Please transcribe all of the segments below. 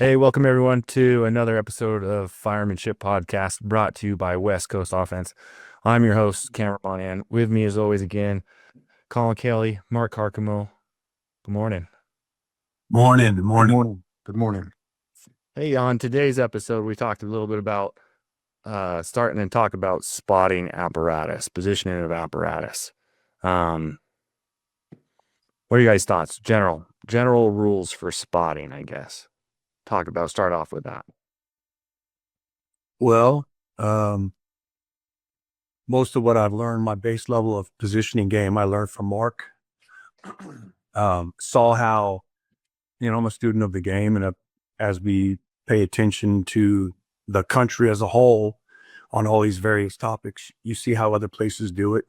Hey, welcome everyone to another episode of Firemanship Podcast brought to you by West Coast Offense. I'm your host, Cameron Monahan. With me as always again, Colin, Kelley, Mark Carcamo. Good morning. Morning. Good morning. Good morning. Hey, on today's episode, we talked a little bit about starting to talk about spotting apparatus, positioning of apparatus. What are you guys' thoughts? General rules for spotting, I guess. Start off with that. Well, most of what I've learned, my base level of positioning game, I learned from Mark. Saw how, I'm a student of the game, and as we pay attention to the country as a whole on all these various topics, you see how other places do it.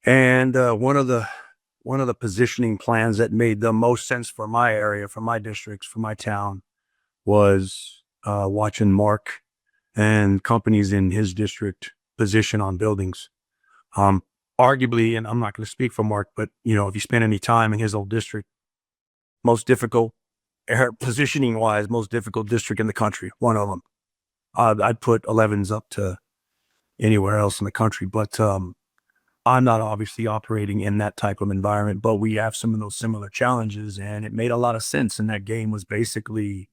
And one of the positioning plans that made the most sense for my area, for my districts, for my town, was watching Mark and companies in his district position on buildings. Arguably, and I'm not going to speak for Mark, but if you spend any time in his old district, most difficult, positioning wise, most difficult district in the country, one of them. I'd put 11s up to anywhere else in the country, but I'm not obviously operating in that type of environment, but we have some of those similar challenges, and it made a lot of sense. And that game was basically,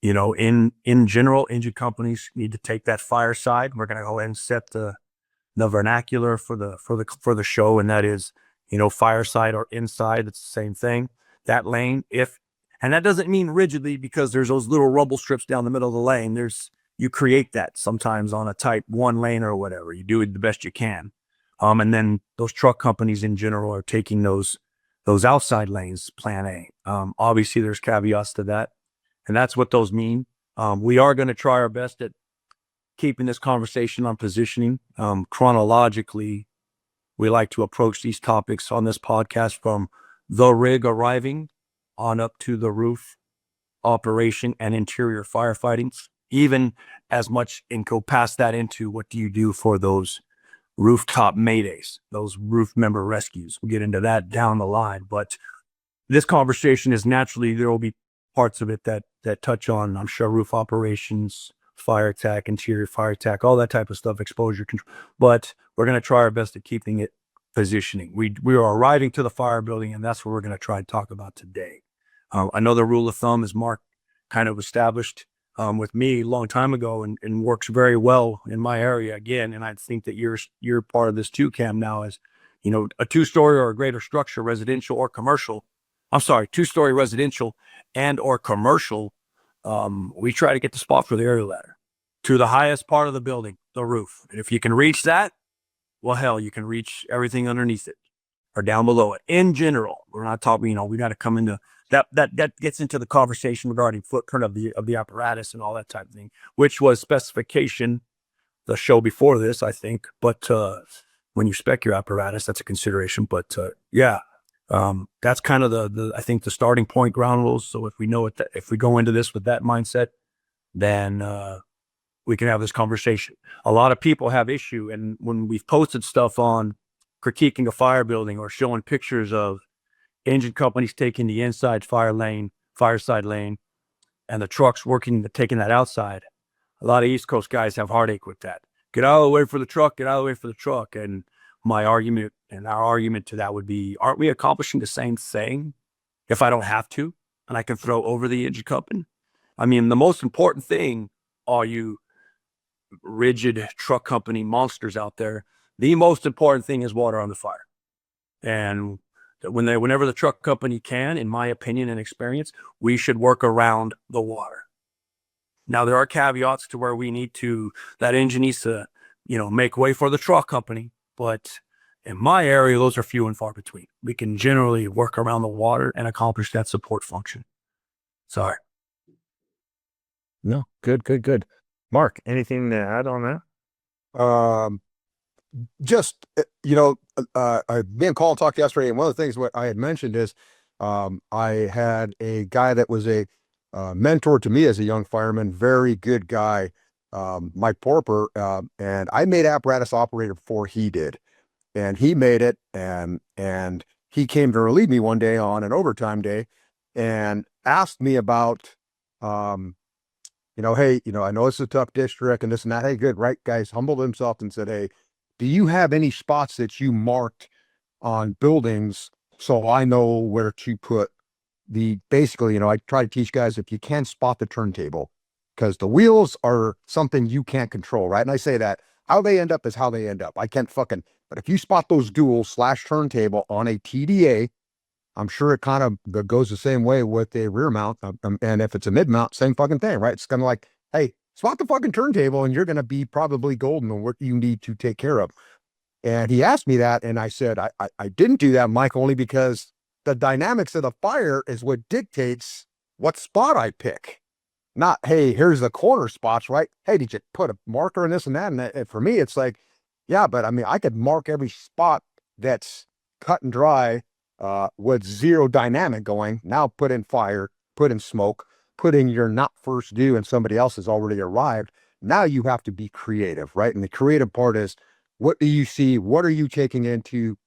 in general, engine companies need to take that fire side. We're going to go ahead and set the vernacular for the show, and that is, fire side or inside. It's the same thing. That lane, and that doesn't mean rigidly, because there's those little rubble strips down the middle of the lane. You create that sometimes on a type 1 lane or whatever. You do it the best you can. And then those truck companies in general are taking those outside lanes, plan A. Obviously there's caveats to that, and that's what those mean. We are going to try our best at keeping this conversation on positioning. Chronologically, we like to approach these topics on this podcast from the rig arriving on up to the roof operation and interior firefighting, even as much, and go past that into what do you do for those rooftop maydays, those roof member rescues. We'll get into that down the line, but this conversation is naturally, there will be parts of it that touch on, I'm sure, roof operations, fire attack, interior fire attack, all that type of stuff, exposure control. But we're going to try our best at keeping it positioning. We are arriving to the fire building, and that's what we're going to try and talk about today. I know the rule of thumb is Mark kind of established with me a long time ago, and works very well in my area again. And I think that you're part of this too, Cam, now, is, a 2-story or a greater structure, residential or commercial. I'm sorry, 2-story residential and or commercial. We try to get the spot for the aerial ladder to the highest part of the building, the roof. And if you can reach that, well, hell, you can reach everything underneath it or down below it. In general, we're not talking, we got to come into that gets into the conversation regarding footprint of the apparatus and all that type of thing, which was specification the show before this, I think. But when you spec your apparatus, that's a consideration. But that's kind of the I think the starting point, ground rules. So if we know it, if we go into this with that mindset, then we can have this conversation. A lot of people have issue, and when we've posted stuff on critiquing a fire building or showing pictures of engine companies taking the inside fireside lane, and the trucks taking that outside, a lot of East Coast guys have heartache with that. Get out of the way for the truck, get out of the way for the truck. And my argument, and our argument to that would be, aren't we accomplishing the same thing if I don't have to, and I can throw over the engine company? I mean, the most important thing, all you rigid truck company monsters out there, the most important thing is water on the fire. And whenever the truck company can, in my opinion and experience, we should work around the water. Now, there are caveats to where that engine needs to, make way for the truck company. But in my area, those are few and far between. We can generally work around the water and accomplish that support function. Sorry. No, good. Mark, anything to add on that? Just, me and Colin talked yesterday, and one of the things what I had mentioned is I had a guy that was a mentor to me as a young fireman, very good guy, Mike Porper, and I made apparatus operator before he did, and he made it, and he came to relieve me one day on an overtime day and asked me about Hey, I know it's a tough district and this and that. Hey, good, right? Guys humbled himself and said, hey, do you have any spots that you marked on buildings so I know where to put basically, I try to teach guys if you can spot the turntable, because the wheels are something you can't control, right? And I say that how they end up is how they end up. I can't but if you spot those dual/turntable on a TDA, I'm sure it kind of goes the same way with a rear mount. And if it's a mid mount, same fucking thing, right? It's kind of like, hey, spot the fucking turntable and you're going to be probably golden on what you need to take care of. And he asked me that. And I said, I didn't do that, Mike, only because the dynamics of the fire is what dictates what spot I pick. Not, hey, here's the corner spots, right? Hey, did you put a marker in this and that? And for me, it's like, yeah, but I mean, I could mark every spot that's cut and dry with zero dynamic going. Now put in fire, put in smoke, put in your not first due and somebody else has already arrived. Now you have to be creative, right? And the creative part is, what do you see? What are you taking into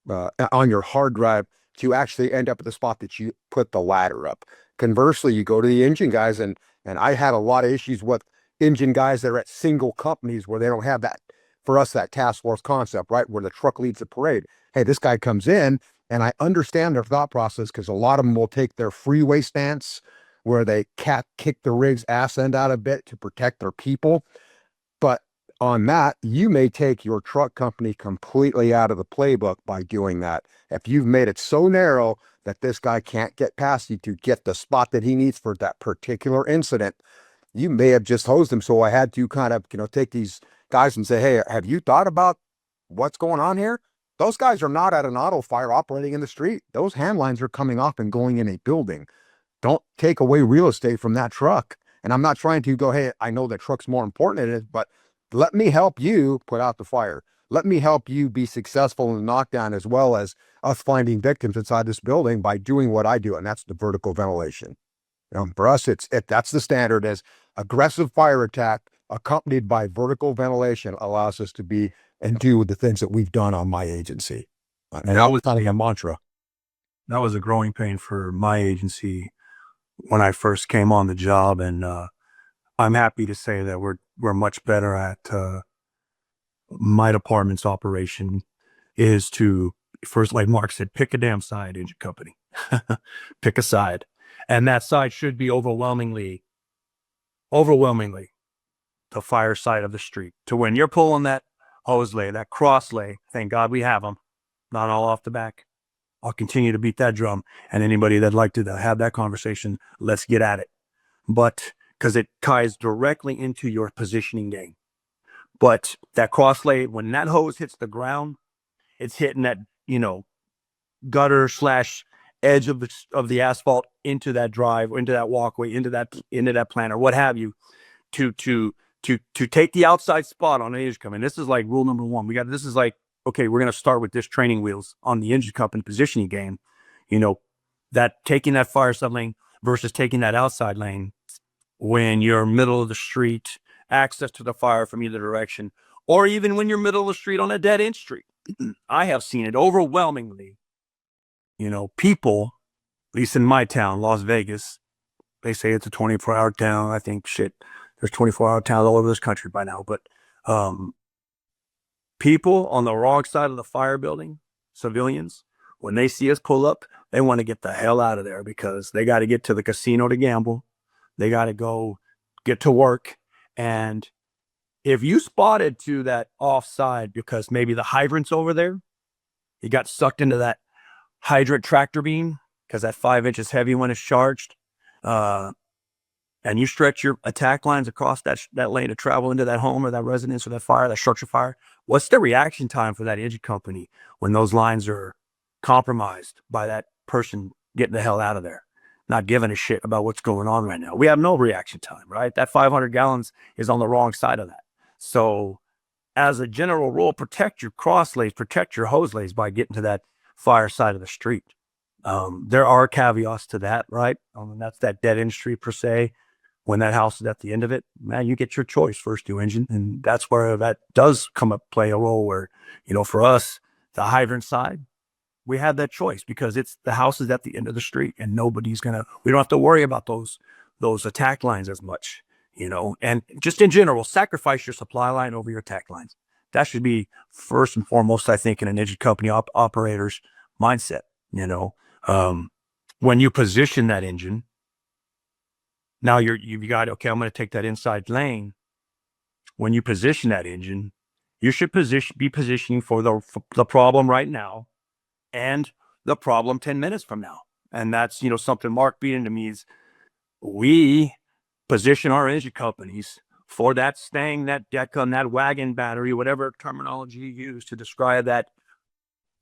on your hard drive to actually end up at the spot that you put the ladder up? Conversely, you go to the engine guys, and I had a lot of issues with engine guys that are at single companies where they don't have that, for us, that task force concept, right? Where the truck leads the parade. Hey, this guy comes in, and I understand their thought process, because a lot of them will take their freeway stance where they kick the rig's ass end out a bit to protect their people. But on that, you may take your truck company completely out of the playbook by doing that. If you've made it so narrow that this guy can't get past you to get the spot that he needs for that particular incident, you may have just hosed him. So I had to kind of, take these guys and say, hey, have you thought about what's going on here? Those guys are not at an auto fire operating in the street. Those hand lines are coming off and going in a building. Don't take away real estate from that truck. And I'm not trying to go, hey, I know that truck's more important than it is, but let me help you put out the fire. Let me help you be successful in the knockdown, as well as us finding victims inside this building by doing what I do. And that's the vertical ventilation. For us, that's the standard, is aggressive fire attack accompanied by vertical ventilation allows us to be and do the things that we've done on my agency. And that was kind of a mantra. That was a growing pain for my agency when I first came on the job. And I'm happy to say that we're much better at my department's operation is to, first, like Mark said, pick a damn side, engine company. Pick a side. And that side should be overwhelmingly the fire side of the street. To when you're pulling that hose lay, that cross lay, thank God we have them, not all off the back. I'll continue to beat that drum. And anybody that'd like to have that conversation, let's get at it. But because it ties directly into your positioning game. But that cross lay, when that hose hits the ground, it's hitting that, gutter / edge of the asphalt into that drive, or into that walkway, into that planter, what have you, to take the outside spot on an engine company. And this is like rule number one. This is like, okay, we're going to start with this training wheels on the engine company positioning game. That taking that fire side lane versus taking that outside lane when you're middle of the street, access to the fire from either direction, or even when you're middle of the street on a dead end street. I have seen it overwhelmingly. People, at least in my town, Las Vegas, they say it's a 24-hour town. I think, there's 24-hour towns all over this country by now. But people on the wrong side of the fire building, civilians, when they see us pull up, they want to get the hell out of there because they got to get to the casino to gamble. They got to go get to work. And if you spotted to that offside because maybe the hydrant's over there, you got sucked into that hydrant tractor beam because that 5 inches heavy when it's charged, and you stretch your attack lines across that lane to travel into that home or that residence or that fire, that structure fire, what's the reaction time for that engine company when those lines are compromised by that person getting the hell out of there, not giving a shit about what's going on right now? We have no reaction time, right? That 500 gallons is on the wrong side of that. So as a general rule, protect your cross lays, protect your hose lays by getting to that fire side of the street. There are caveats to that, right? That's that dead end street per se. When that house is at the end of it, man, you get your choice, first due engine. And that's where that does play a role where, for us, the hydrant side, we had that choice because the house is at the end of the street and we don't have to worry about those attack lines as much, and just in general, sacrifice your supply line over your attack lines. That should be first and foremost, I think, in an engine company operator's mindset. When you position that engine, now you've got, okay, I'm going to take that inside lane. When you position that engine, you should be positioning for the problem right now and the problem 10 minutes from now. And that's, something Mark beat into me is we position our engine companies for that stang, that deca, that wagon battery, whatever terminology you use to describe that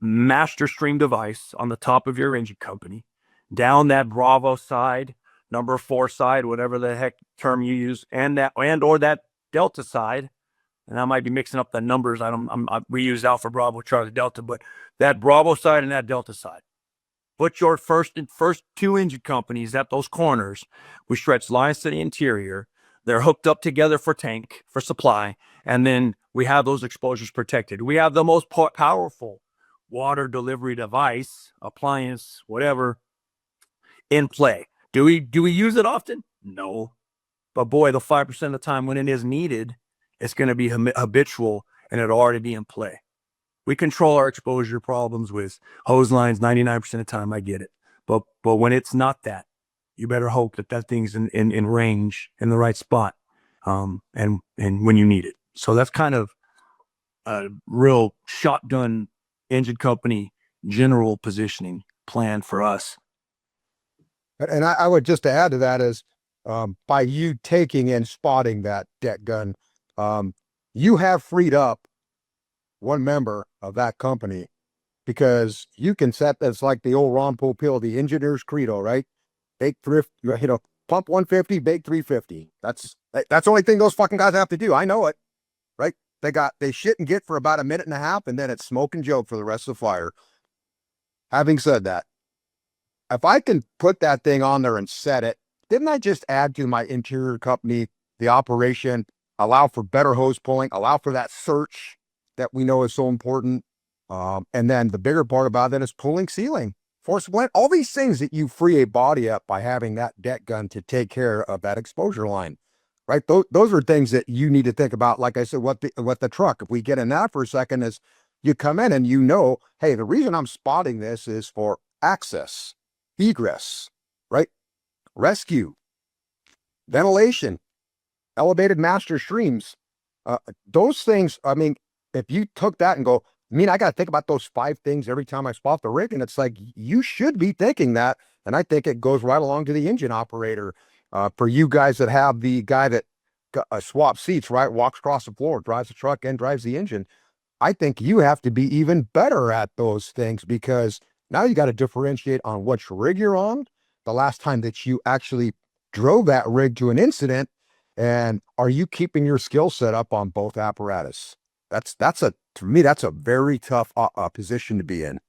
master stream device on the top of your engine company, down that Bravo side, number 4 side, whatever the heck term you use, or that Delta side. And I might be mixing up the numbers. We use Alpha, Bravo, Charlie, Delta, but that Bravo side and that Delta side. Put your first 2 engine companies at those corners. We stretch lines to the interior. They're hooked up together for supply. And then we have those exposures protected. We have the most powerful water delivery device, appliance, whatever, in play. Do we use it often? No. But boy, the 5% of the time when it is needed, it's going to be habitual and it'll already be in play. We control our exposure problems with hose lines 99% of the time. I get it. But when it's not that, you better hope that thing's in range, in the right spot, and when you need it. So that's kind of a real shotgun engine company general positioning plan for us. And I would just add to that is, by you taking and spotting that deck gun, you have freed up one member of that company, because you can set, that's like the old Ron Popeil, the engineer's credo, right? Bake thrift, pump 150, bake 350. That's the only thing those fucking guys have to do. I know it, right? They shit and get for about a minute and a half, and then it's smoke and joke for the rest of the fire. Having said that, if I can put that thing on there and set it, didn't I just add to my interior company the operation, allow for better hose pulling, allow for that search that we know is so important? And then the bigger part about that is pulling, sealing, force blend, all these things that you free a body up by having that deck gun to take care of that exposure line, right? Those are things that you need to think about. Like I said, what the truck, if we get in that for a second, is you come in and hey, the reason I'm spotting this is for access, egress, right? Rescue, ventilation, elevated master streams. Those things, I mean, if you took that and go, I got to think about those 5 things every time I spot the rig. And it's like, you should be thinking that. And I think it goes right along to the engine operator. For you guys that have the guy that swaps seats, right? Walks across the floor, drives the truck and drives the engine. I think you have to be even better at those things, because now you got to differentiate on which rig you're on, the last time that you actually drove that rig to an incident, and are you keeping your skill set up on both apparatus? To me, that's a very tough position to be in.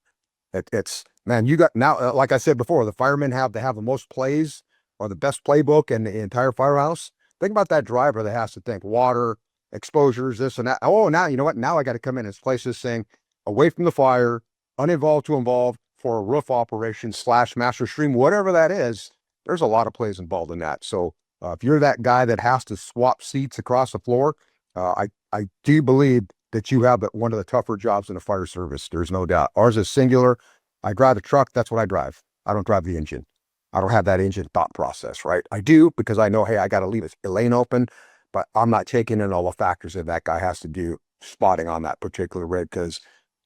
Man, you got now, like I said before, the firemen have the most plays or the best playbook in the entire firehouse. Think about that driver that has to think water, exposures, this and that. Oh, now, you know what? Now I got to come in and place this thing away from the fire, uninvolved to involved, for a roof operation / master stream, whatever that is. There's a lot of plays involved in that. So if you're that guy that has to swap seats across the floor, I do believe that you have one of the tougher jobs in the fire service. There's no doubt. Ours is singular. I drive the truck. That's what I drive. I don't drive the engine. I don't have that engine thought process, right? I do, because I know, hey, I got to leave a lane open, but I'm not taking in all the factors that guy has to do spotting on that particular rig, because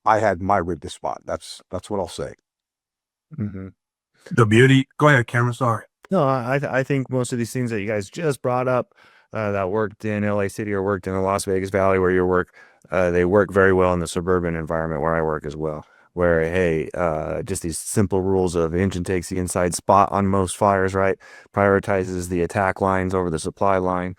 I had my rig to spot. That's what I'll say. Mm-hmm. The beauty. Go ahead, Cameron. Sorry. No, I think most of these things that you guys just brought up, that worked in LA City or worked in the Las Vegas Valley where you work, they work very well in the suburban environment where I work as well. Where, hey, just these simple rules of engine takes the inside spot on most fires, right? Prioritizes the attack lines over the supply line.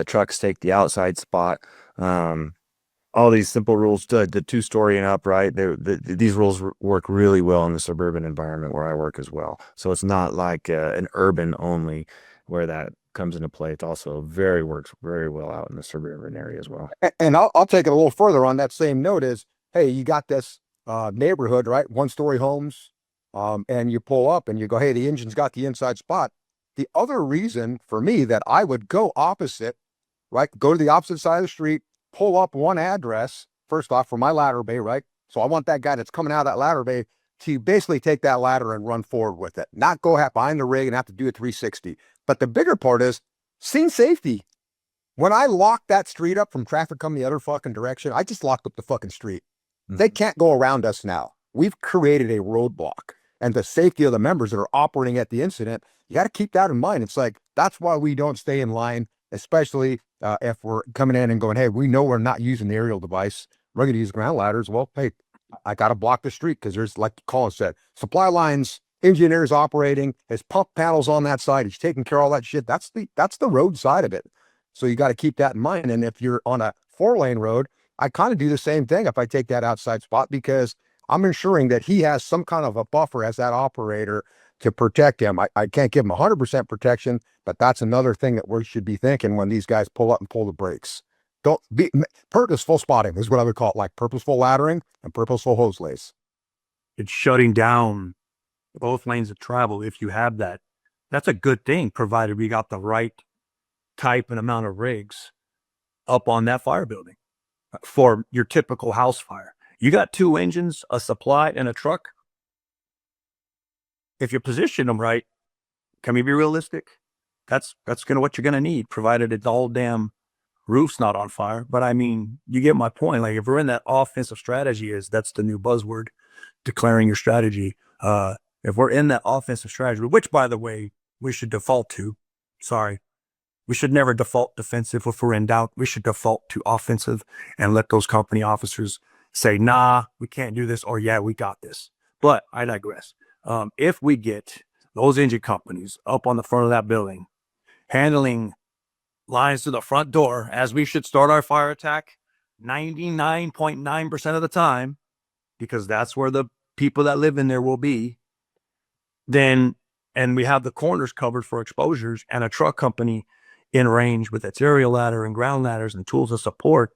Trucks take the outside spot. All these simple rules, the 2-story and up, right? These rules work really well in the suburban environment where I work as well. So it's not like an urban only where that comes into play. It also works very well out in the suburban area as well. And I'll take it a little further on that same note is, hey, you got this neighborhood, right? 1-story homes. And you pull up and you go, hey, the engine's got the inside spot. The other reason for me that I would go opposite, right? Go to the opposite side of the street, pull up one address, first off, for my ladder bay, right? So I want that guy that's coming out of that ladder bay to basically take that ladder and run forward with it, not go behind the rig and have to do a 360. But the bigger part is scene safety. When I lock that street up from traffic coming the other fucking direction, I just locked up the fucking street. They can't go around us now. We've created a roadblock, and the safety of the members that are operating at the incident, you got to keep that in mind. It's like, that's why we don't stay in line, especially if we're coming in and going, hey, we know we're not using the aerial device. We're going to use ground ladders. Well, hey, I got to block the street because there's, like Colin said, supply lines, engineers operating, his pump panels on that side. He's taking care of all that shit. That's the road side of it. So you got to keep that in mind. And if you're on a 4-lane road, I kind of do the same thing if I take that outside spot, because I'm ensuring that he has some kind of a buffer as that operator to protect him. I can't give him 100% protection, but that's another thing that we should be thinking when these guys pull up and pull the brakes. Don't be purposeful spotting is what I would call it, like purposeful laddering and purposeful hose lace. It's shutting down both lanes of travel. If you have that, that's a good thing, provided we got the right type and amount of rigs up on that fire building for your typical house fire. You got 2 engines, a supply, and a truck. If you position them right, can we be realistic? That's gonna what you're gonna need, provided the whole damn roof's not on fire. But I mean, you get my point. Like, if we're in that offensive strategy, that's the new buzzword, declaring your strategy. If we're in that offensive strategy, which, by the way, we should default to. Sorry. We should never default defensive. If we're in doubt, we should default to offensive and let those company officers say, nah, we can't do this, or yeah, we got this. But I digress. If we get those engine companies up on the front of that building, handling lines to the front door, as we should start our fire attack 99.9% of the time, because that's where the people that live in there will be, then, and we have the corners covered for exposures, and a truck company in range with its aerial ladder and ground ladders and tools of support,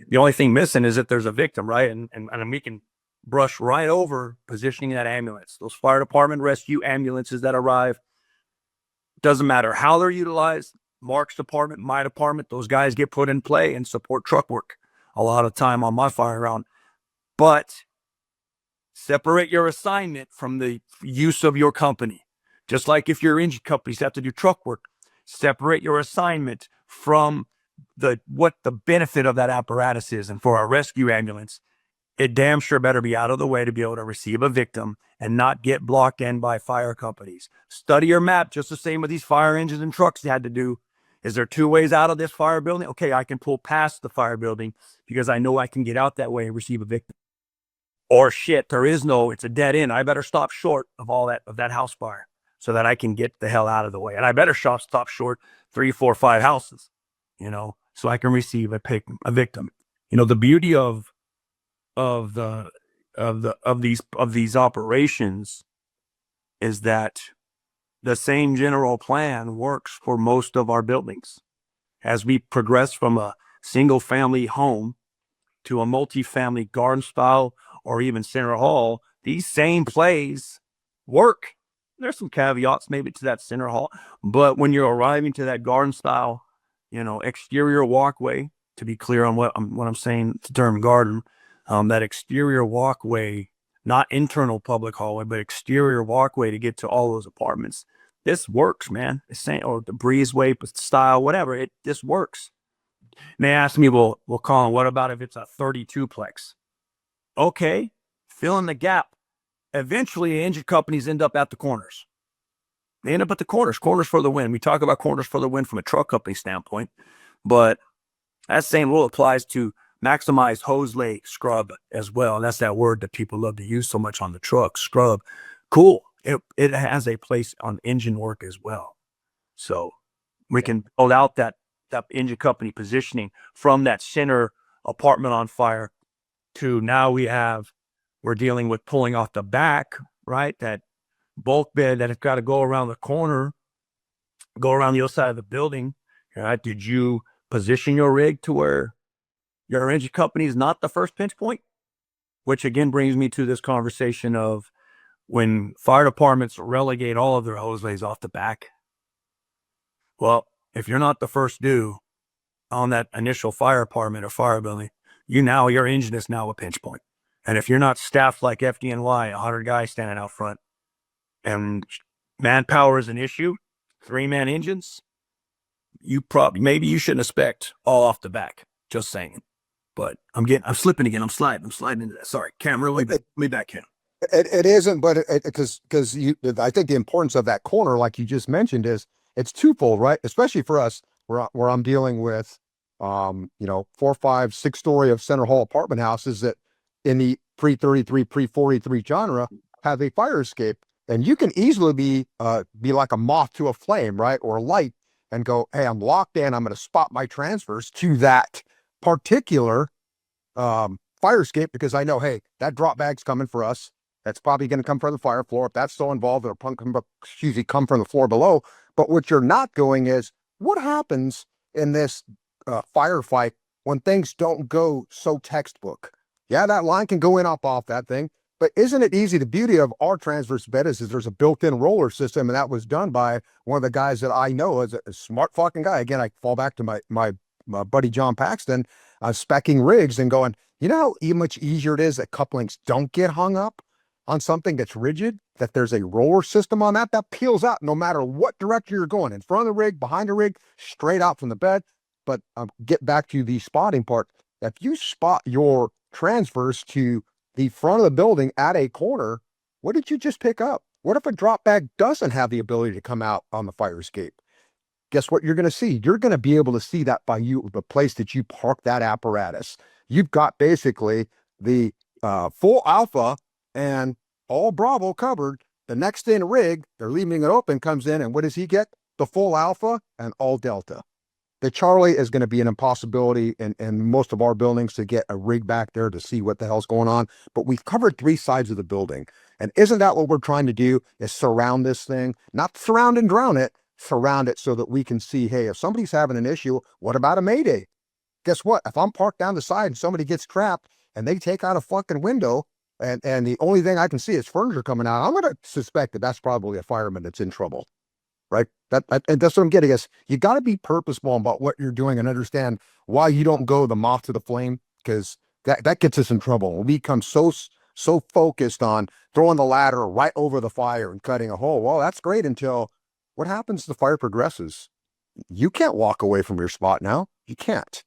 the only thing missing is that there's a victim, right? And we can brush right over positioning that ambulance. Those fire department rescue ambulances that arrive, doesn't matter how they're utilized, Mark's department, my department, those guys get put in play and support truck work a lot of time on my fire round. But separate your assignment from the use of your company. Just like if your engine companies have to do truck work, separate your assignment from what the benefit of that apparatus is. And for a rescue ambulance, it damn sure better be out of the way to be able to receive a victim and not get blocked in by fire companies. Study your map, just the same with these fire engines and trucks you had to do. Is there 2 ways out of this fire building? Okay, I can pull past the fire building because I know I can get out that way and receive a victim. Or shit, there is no, it's a dead end. I better stop short of all that, of that house fire, so that I can get the hell out of the way. And I better stop short 3, 4, 5 houses, so I can receive a victim. The beauty of these operations is that the same general plan works for most of our buildings. As we progress from a single family home to a multi-family garden style or even center hall, these same plays work. There's some caveats maybe to that center hall, but when you're arriving to that garden style, exterior walkway, to be clear on what I'm saying, the term garden, that exterior walkway, not internal public hallway, but exterior walkway to get to all those apartments. This works, man. It's saying, or the breezeway style, whatever. This works. And they asked me, well, Colin, what about if it's a 32 plex? Okay, fill in the gap. Eventually, engine companies end up at the corners. They end up at the corners for the win. We talk about corners for the win from a truck company standpoint, but that same rule applies to maximized hose lay scrub as well. And that's that word that people love to use so much on the truck, scrub. Cool. It has a place on engine work as well. So we can build out that engine company positioning from that center apartment on fire to now we're dealing with pulling off the back, right? That bulk bed that has got to go around the corner, go around the other side of the building. Right? Did you position your rig to where your engine company is not the first pinch point? which again brings me to this conversation of when fire departments relegate all of their hose lays off the back. Well, if you're not the first due on that initial fire department or fire building, your engine is now a pinch point. And if you're not staffed like FDNY, 100 guys standing out front, and manpower is an issue, 3-man engines, maybe you shouldn't expect all off the back. Just saying. But I'm slipping again. I'm sliding into that. Sorry, Cam, really me back in. It isn't, but because I think the importance of that corner, like you just mentioned, is it's twofold, right? Especially for us, where I'm dealing with, 4, 5, 6-story of center hall apartment houses that in the pre-33, pre-43 genre have a fire escape, and you can easily be like a moth to a flame, right, or a light, and go, hey, I'm locked in. I'm going to spot my transfers to that particular fire escape because I know, hey, that drop bag's coming for us. That's probably going to come from the fire floor. If that's still involved, it'll come from the floor below. But what you're not going is, what happens in this firefight when things don't go so textbook? Yeah, that line can go in off that thing, but isn't it easy? The beauty of our transverse bed is there's a built-in roller system, and that was done by one of the guys that I know is a smart fucking guy. Again, I fall back to my buddy John Paxton, speccing rigs and going, you know how much easier it is that couplings don't get hung up on something that's rigid, that there's a roller system on that peels out no matter what direction you're going, in front of the rig, behind the rig, straight out from the bed. But get back to the spotting part. If you spot your transfers to the front of the building at a corner, what did you just pick up? What if a drop bag doesn't have the ability to come out on the fire escape? Guess what you're going to see? You're going to be able to see that by the place that you park that apparatus. You've got basically the full alpha and all Bravo covered. The next in rig, they're leaving it open, comes in, and what does he get? The full alpha and all Delta. The Charlie is going to be an impossibility in most of our buildings to get a rig back there to see what the hell's going on. But we've covered 3 sides of the building. And isn't that what we're trying to do, is surround this thing? Not surround and drown it, surround it so that we can see, hey, if somebody's having an issue, what about a Mayday? Guess what? If I'm parked down the side and somebody gets trapped and they take out a fucking window, and the only thing I can see is furniture coming out, I'm going to suspect that that's probably a fireman that's in trouble, right? And that's what I'm getting is, you got to be purposeful about what you're doing and understand why you don't go the moth to the flame, because that gets us in trouble. We become so focused on throwing the ladder right over the fire and cutting a hole. Well, that's great until what happens? The fire progresses. You can't walk away from your spot now. You can't.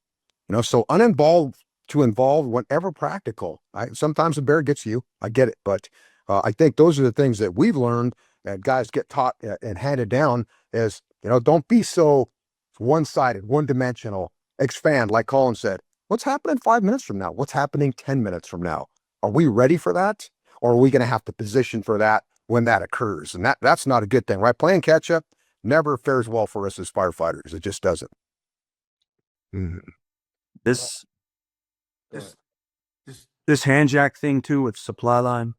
So uninvolved to involve whenever practical. Sometimes the bear gets you. I get it. But I think those are the things that we've learned and guys get taught and handed down is, don't be so one-sided, one-dimensional. Expand, like Colin said. What's happening 5 minutes from now? What's happening 10 minutes from now? Are we ready for that? Or are we going to have to position for that when that occurs? And that's not a good thing, right? Playing catch up never fares well for us as firefighters. It just doesn't. Mm-hmm. This hand jack thing too with supply line.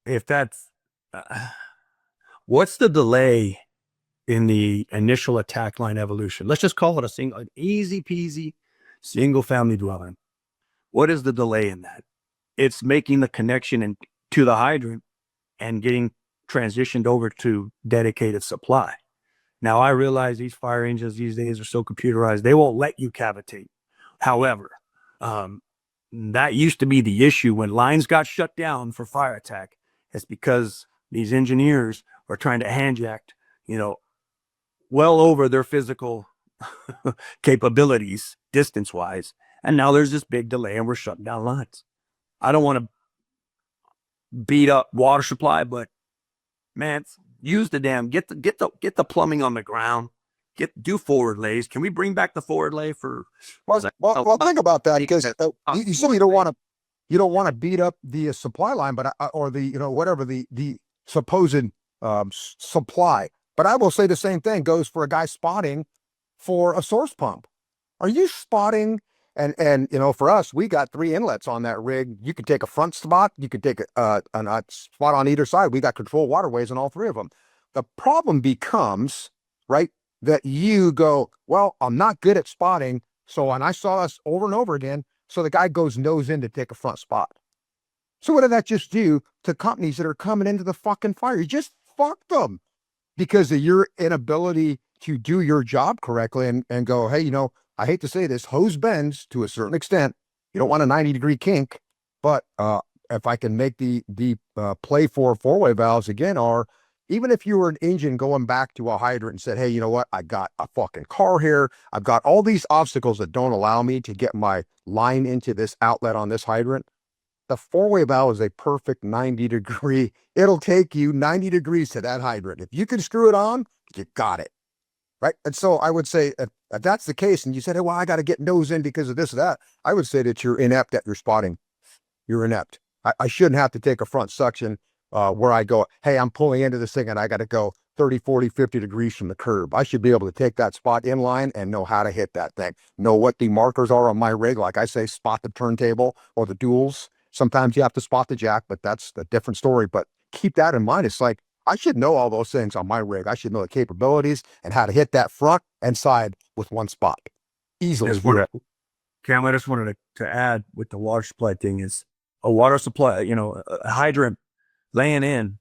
If that's what's the delay in the initial attack line evolution? Let's just call it an easy peasy single family dwelling. What is the delay in that? It's making the connection to the hydrant and getting transitioned over to dedicated supply. Now, I realize these fire engines these days are so computerized, they won't let you cavitate. However, that used to be the issue when lines got shut down for fire attack. It's because these engineers are trying to handjack, well over their physical capabilities distance-wise. And now there's this big delay and we're shutting down lines. I don't want to beat up water supply, but man, use the damn, get the plumbing on the ground, do forward lays. Can we bring back the forward lay for? Well, think about that, because you said you don't want to beat up the supply line, but or the whatever the supposed supply. But I will say the same thing goes for a guy spotting for a source pump. Are you spotting? And for us, we got 3 inlets on that rig. You could take a front spot. You could take a spot on either side. We got controlled waterways on all 3 of them. The problem becomes, right, that you go, well, I'm not good at spotting. So, and I saw us over and over again, So the guy goes nose in to take a front spot. So what did that just do to companies that are coming into the fucking fire? You just fucked them because of your inability to do your job correctly and go, hey, you know, I hate to say this, hose bends to a certain extent. You don't want a 90-degree kink, but if I can make the play for four-way valves again, are even if you were an engine going back to a hydrant and said, hey, you know what? I got a fucking car here. I've got all these obstacles that don't allow me to get my line into this outlet on this hydrant. The four-way valve is a perfect 90-degree. It'll take you 90 degrees to that hydrant. If you can screw it on, you got it. Right. And so I would say if that's the case, and you said, hey, well, I got to get nose in because of this or that, I would say that you're inept at your spotting. You're inept. I shouldn't have to take a front suction where I go, hey, I'm pulling into this thing and I got to go 30, 40, 50 degrees from the curb. I should be able to take that spot in line and know how to hit that thing. Know what the markers are on my rig. Like I say, spot the turntable or the duals. Sometimes you have to spot the jack, but that's a different story. But keep that in mind. It's like, I should know all those things on my rig. I should know the capabilities and how to hit that front and side with one spot easily. Cam, I just wanted to add with the water supply thing is a water supply, you know, a hydrant laying in,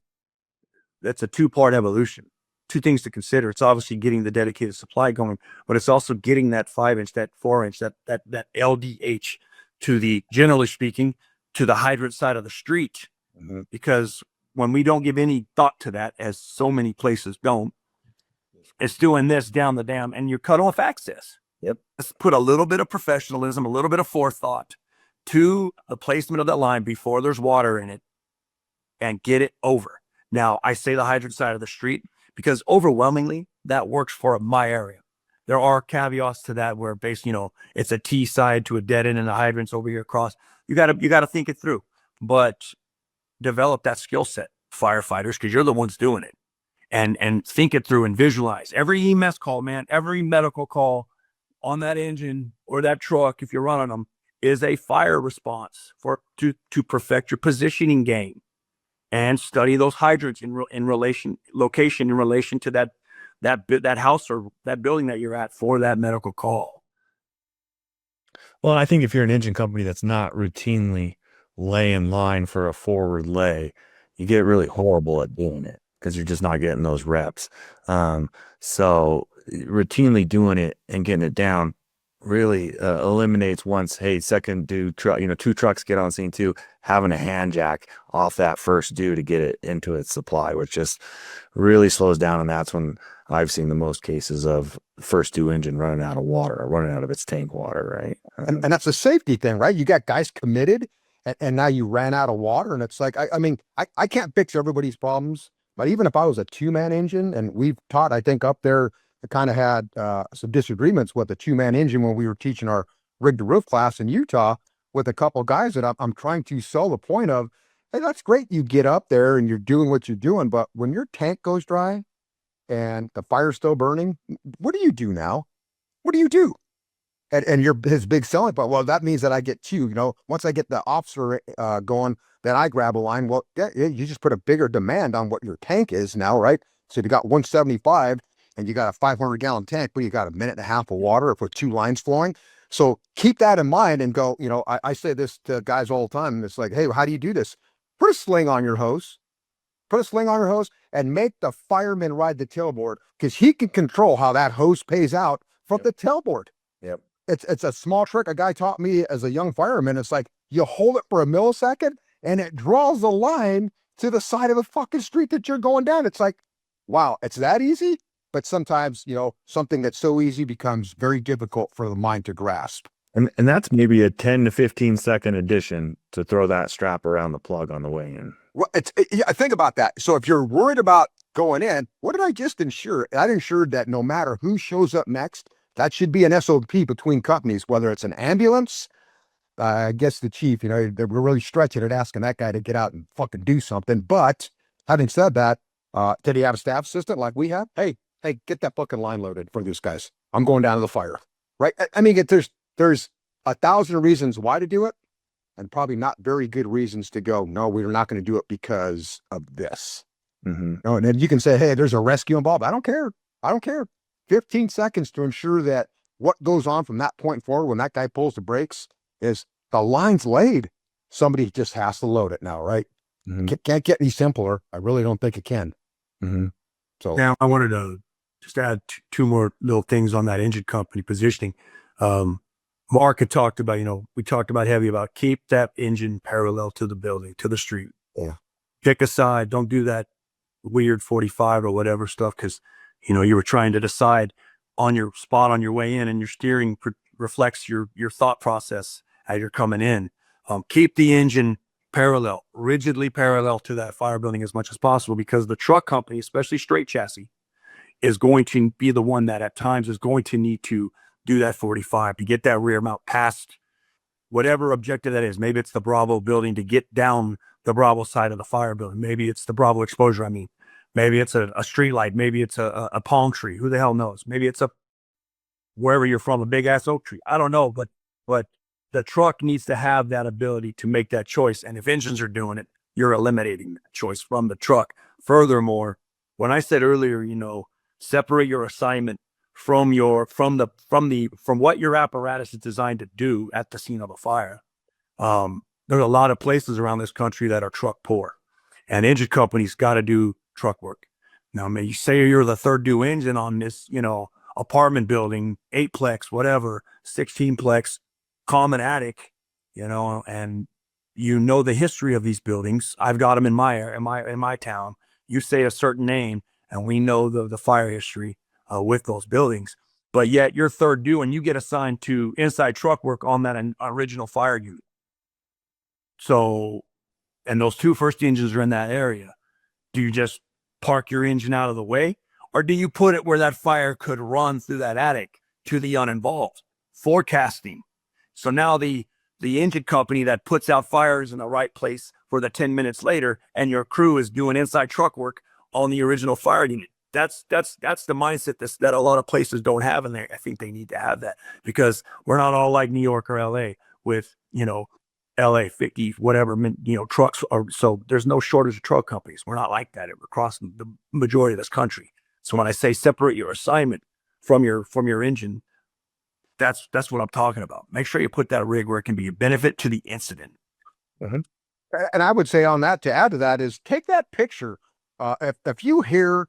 that's a two-part evolution. Two things to consider. It's obviously getting the dedicated supply going, but it's also getting that 5-inch, that 4-inch, that LDH to the, generally speaking, to the hydrant side of the street. Mm-hmm. Because when we don't give any thought to that, as so many places don't, it's doing this down the dam and you're cut off access. Yep. Let's put a little bit of professionalism, a little bit of forethought to the placement of that line before there's water in it and get it over. Now, I say the hydrant side of the street because overwhelmingly that works for my area. There are caveats to that where it's a T side to a dead end and the hydrant's over here across. You gotta think it through, but develop that skill set, firefighters, because you're the ones doing it, and think it through and visualize every EMS call, man, every medical call on that engine or that truck, if you're running them, is a fire response to perfect your positioning game, and study those hydrants in relation to that house or that building that you're at for that medical call. Well, I think if you're an engine company that's not routinely lay in line for a forward lay, you get really horrible at doing it because you're just not getting those reps. So routinely doing it and getting it down really eliminates once, hey, second dude, two trucks get on scene too, having a hand jack off that first dude to get it into its supply, which just really slows down. And that's when I've seen the most cases of first due engine running out of water or running out of its tank water, right? And that's a safety thing, right? You got guys committed and now you ran out of water. And it's like, I can't fix everybody's problems, but even if I was a two-man engine, and we've taught, I think up there, I kind of had some disagreements with the two-man engine when we were teaching our rig to roof class in Utah with a couple of guys that I'm trying to sell the point of, hey, that's great. You get up there and you're doing what you're doing, but when your tank goes dry and the fire's still burning, what do you do now? What do you do? And his big selling point, well, that means that I get two, once I get the officer going, then I grab a line. Well, yeah, you just put a bigger demand on what your tank is now, right? So if you got 175 and you got a 500-gallon tank, but you got a minute and a half of water with two lines flowing. So keep that in mind and go, I say this to guys all the time. It's like, hey, how do you do this? Put a sling on your hose. Put a sling on your hose and make the fireman ride the tailboard, because he can control how that hose pays out from the tailboard. Yep. It's a small trick a guy taught me as a young fireman. It's like you hold it for a millisecond and it draws the line to the side of the fucking street that you're going down. It's like, wow, it's that easy. But sometimes, something that's so easy becomes very difficult for the mind to grasp. And that's maybe a 10 to 15 second addition to throw that strap around the plug on the way in. Well, think about that. So if you're worried about going in, what did I just insure? I ensured that no matter who shows up next, that should be an SOP between companies, whether it's an ambulance. I guess the chief, they were really stretching it, asking that guy to get out and fucking do something. But having said that, did he have a staff assistant like we have? Hey, get that fucking line loaded for these guys. I'm going down to the fire, right? I mean, there's 1,000 reasons why to do it, and probably not very good reasons to go, no, we're not going to do it because of this. Mm-hmm. And then you can say, hey, there's a rescue involved. I don't care. 15 seconds to ensure that what goes on from that point forward when that guy pulls the brakes is the line's laid. Somebody just has to load it now, right? Can't get any simpler. I really don't think it can. So now I wanted to just add two more little things on that engine company positioning. Mark had talked about, we talked about heavy about keep that engine parallel to the building, to the street. Yeah. Pick a side. Don't do that weird 45 or whatever stuff, because, you were trying to decide on your spot on your way in, and your steering reflects your thought process as you're coming in. Keep the engine parallel, rigidly parallel to that fire building as much as possible, because the truck company, especially straight chassis, is going to be the one that at times is going to need to do that 45 to get that rear mount past whatever objective that is. Maybe it's the Bravo building to get down the Bravo side of the fire building. Maybe it's the Bravo exposure. Maybe it's a street light. Maybe it's a palm tree. Who the hell knows? Maybe it's wherever you're from, a big ass oak tree. I don't know, but the truck needs to have that ability to make that choice. And if engines are doing it, you're eliminating that choice from the truck. Furthermore, when I said earlier, separate your assignment from what your apparatus is designed to do at the scene of a fire. There's a lot of places around this country that are truck poor, and engine companies got to do truck work. Now, you say you're the third due engine on this, apartment building, 8-plex, whatever, 16-plex, common attic, and the history of these buildings. I've got them in my town. You say a certain name, and we know the fire history with those buildings. But yet you're third due, and you get assigned to inside truck work on that original fire unit. So, and those two first engines are in that area. Do you just park your engine out of the way, or do you put it where that fire could run through that attic to the uninvolved? Forecasting. So now the engine company that puts out fires in the right place for the 10 minutes later, and your crew is doing inside truck work on the original fire unit. That's the mindset that a lot of places don't have in there. I think they need to have that, because we're not all like New York or LA with, LA 50, whatever, trucks are. So there's no shortage of truck companies. We're not like that. We're across the majority of this country. So when I say separate your assignment from your engine, that's what I'm talking about. Make sure you put that rig where it can be a benefit to the incident. And I would say on that, to add to that, is take that picture. If you hear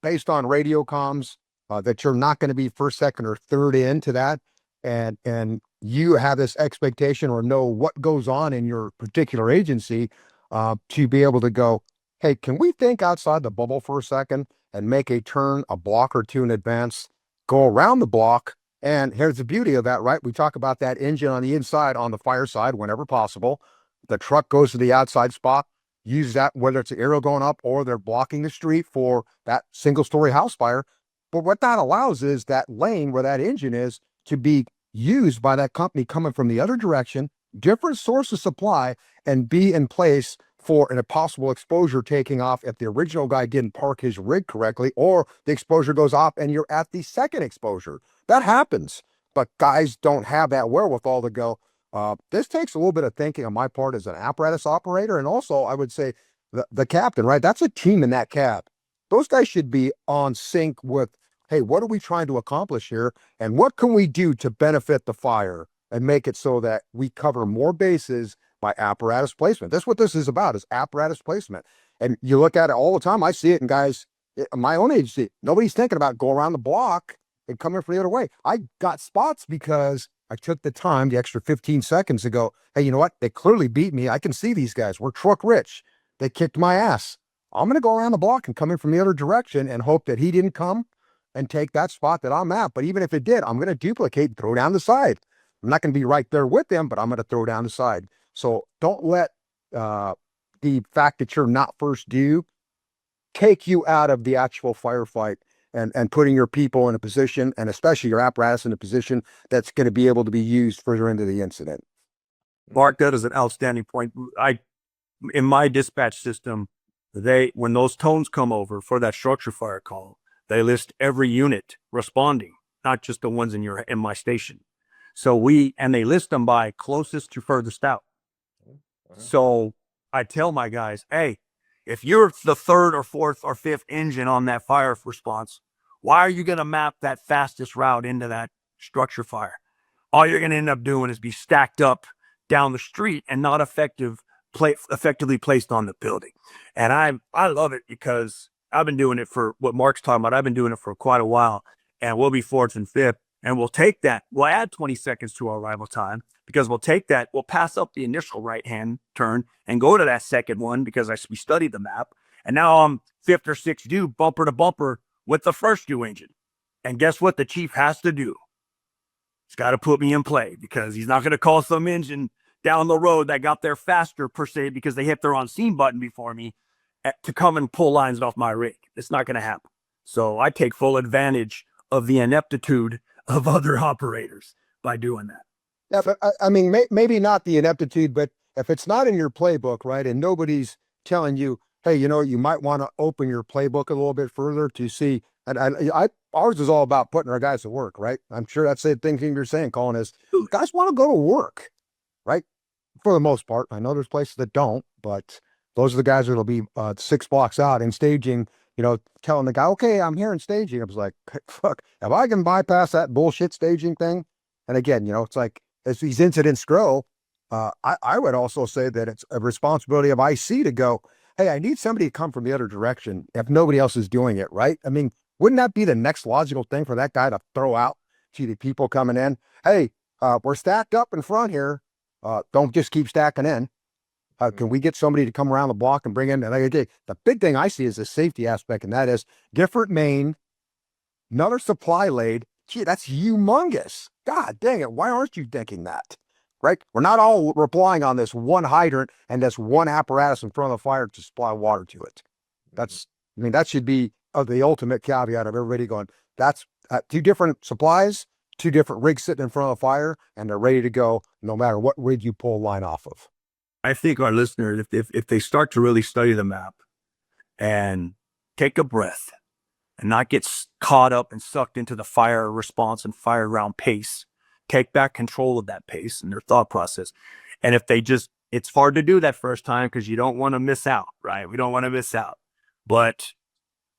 based on radio comms that you're not going to be first, second, or third into that, and you have this expectation or know what goes on in your particular agency, to be able to go, hey, can we think outside the bubble for a second and make a turn a block or two in advance, go around the block? And here's the beauty of that, right? We talk about that engine on the inside, on the fire side, whenever possible. The truck goes to the outside spot, use that, whether it's an arrow going up or they're blocking the street for that single-story house fire. But what that allows is that lane where that engine is to be used by that company coming from the other direction, different source of supply, and be in place for a possible exposure taking off if the original guy didn't park his rig correctly, or the exposure goes off and you're at the second exposure. That happens, but guys don't have that wherewithal to go, this takes a little bit of thinking on my part as an apparatus operator. And also I would say the captain, right? That's a team in that cab. Those guys should be on sync with, hey, what are we trying to accomplish here? And what can we do to benefit the fire and make it so that we cover more bases by apparatus placement? That's what this is about, is apparatus placement. And you look at it all the time. I see it in guys, my own agency, nobody's thinking about going around the block and coming from the other way. I got spots because I took the time, the extra 15 seconds to go, hey, you know what? They clearly beat me. I can see these guys. We're truck rich. They kicked my ass. I'm going to go around the block and come in from the other direction and hope that he didn't come and take that spot that I'm at. But even if it did, I'm going to duplicate and throw down the side. I'm not going to be right there with them, but I'm going to throw down the side. So don't let the fact that you're not first due take you out of the actual firefight and putting your people in a position, and especially your apparatus in a position that's going to be able to be used further into the incident. Mark, that is an outstanding point. In my dispatch system, when those tones come over for that structure fire call, they list every unit responding, not just the ones in my station. So they list them by closest to furthest out. So I tell my guys, hey, if you're the third or fourth or fifth engine on that fire response, why are you going to map that fastest route into that structure fire? All you're going to end up doing is be stacked up down the street and not effectively placed on the building. And I love it because I've been doing it for what Mark's talking about. I've been doing it for quite a while, and we'll be fourth and fifth, and we'll take that. We'll add 20 seconds to our arrival time because we'll take that. We'll pass up the initial right-hand turn and go to that second one because we studied the map. And now I'm fifth or sixth due, bumper to bumper with the first due engine. And guess what the chief has to do? He's got to put me in play because he's not going to call some engine down the road that got there faster per se because they hit their on scene button before me to come and pull lines off my rig. It's not going to happen. So I take full advantage of the ineptitude of other operators by doing that. Yeah, but I mean, maybe not the ineptitude, but if it's not in your playbook, right, and nobody's telling you, hey, you know, you might want to open your playbook a little bit further to see. And ours is all about putting our guys to work, right? I'm sure that's the thing you're saying, Colin, is guys want to go to work, right? For the most part. I know there's places that don't, but those are the guys that'll be 6 blocks out in staging, you know, telling the guy, okay, I'm here in staging. I was like, fuck, if I can bypass that bullshit staging thing. And again, you know, it's like as these incidents grow, I would also say that it's a responsibility of IC to go, hey, I need somebody to come from the other direction if nobody else is doing it, right? I mean, wouldn't that be the next logical thing for that guy to throw out to the people coming in? Hey, we're stacked up in front here. Don't just keep stacking in. Can we get somebody to come around the block and bring in? And like, the big thing I see is the safety aspect, and that is different main, another supply laid. Gee, that's humongous. God dang it. Why aren't you thinking that? Right? We're not all relying on this one hydrant and this one apparatus in front of the fire to supply water to it. That's, I mean, that should be the ultimate caveat of everybody going, that's 2 different supplies, 2 different rigs sitting in front of the fire, and they're ready to go no matter what rig you pull a line off of. I think our listeners, if they start to really study the map and take a breath and not get caught up and sucked into the fire response and fire round pace, take back control of that pace and their thought process. And if they just, it's hard to do that first time because you don't want to miss out, right? We don't want to miss out. But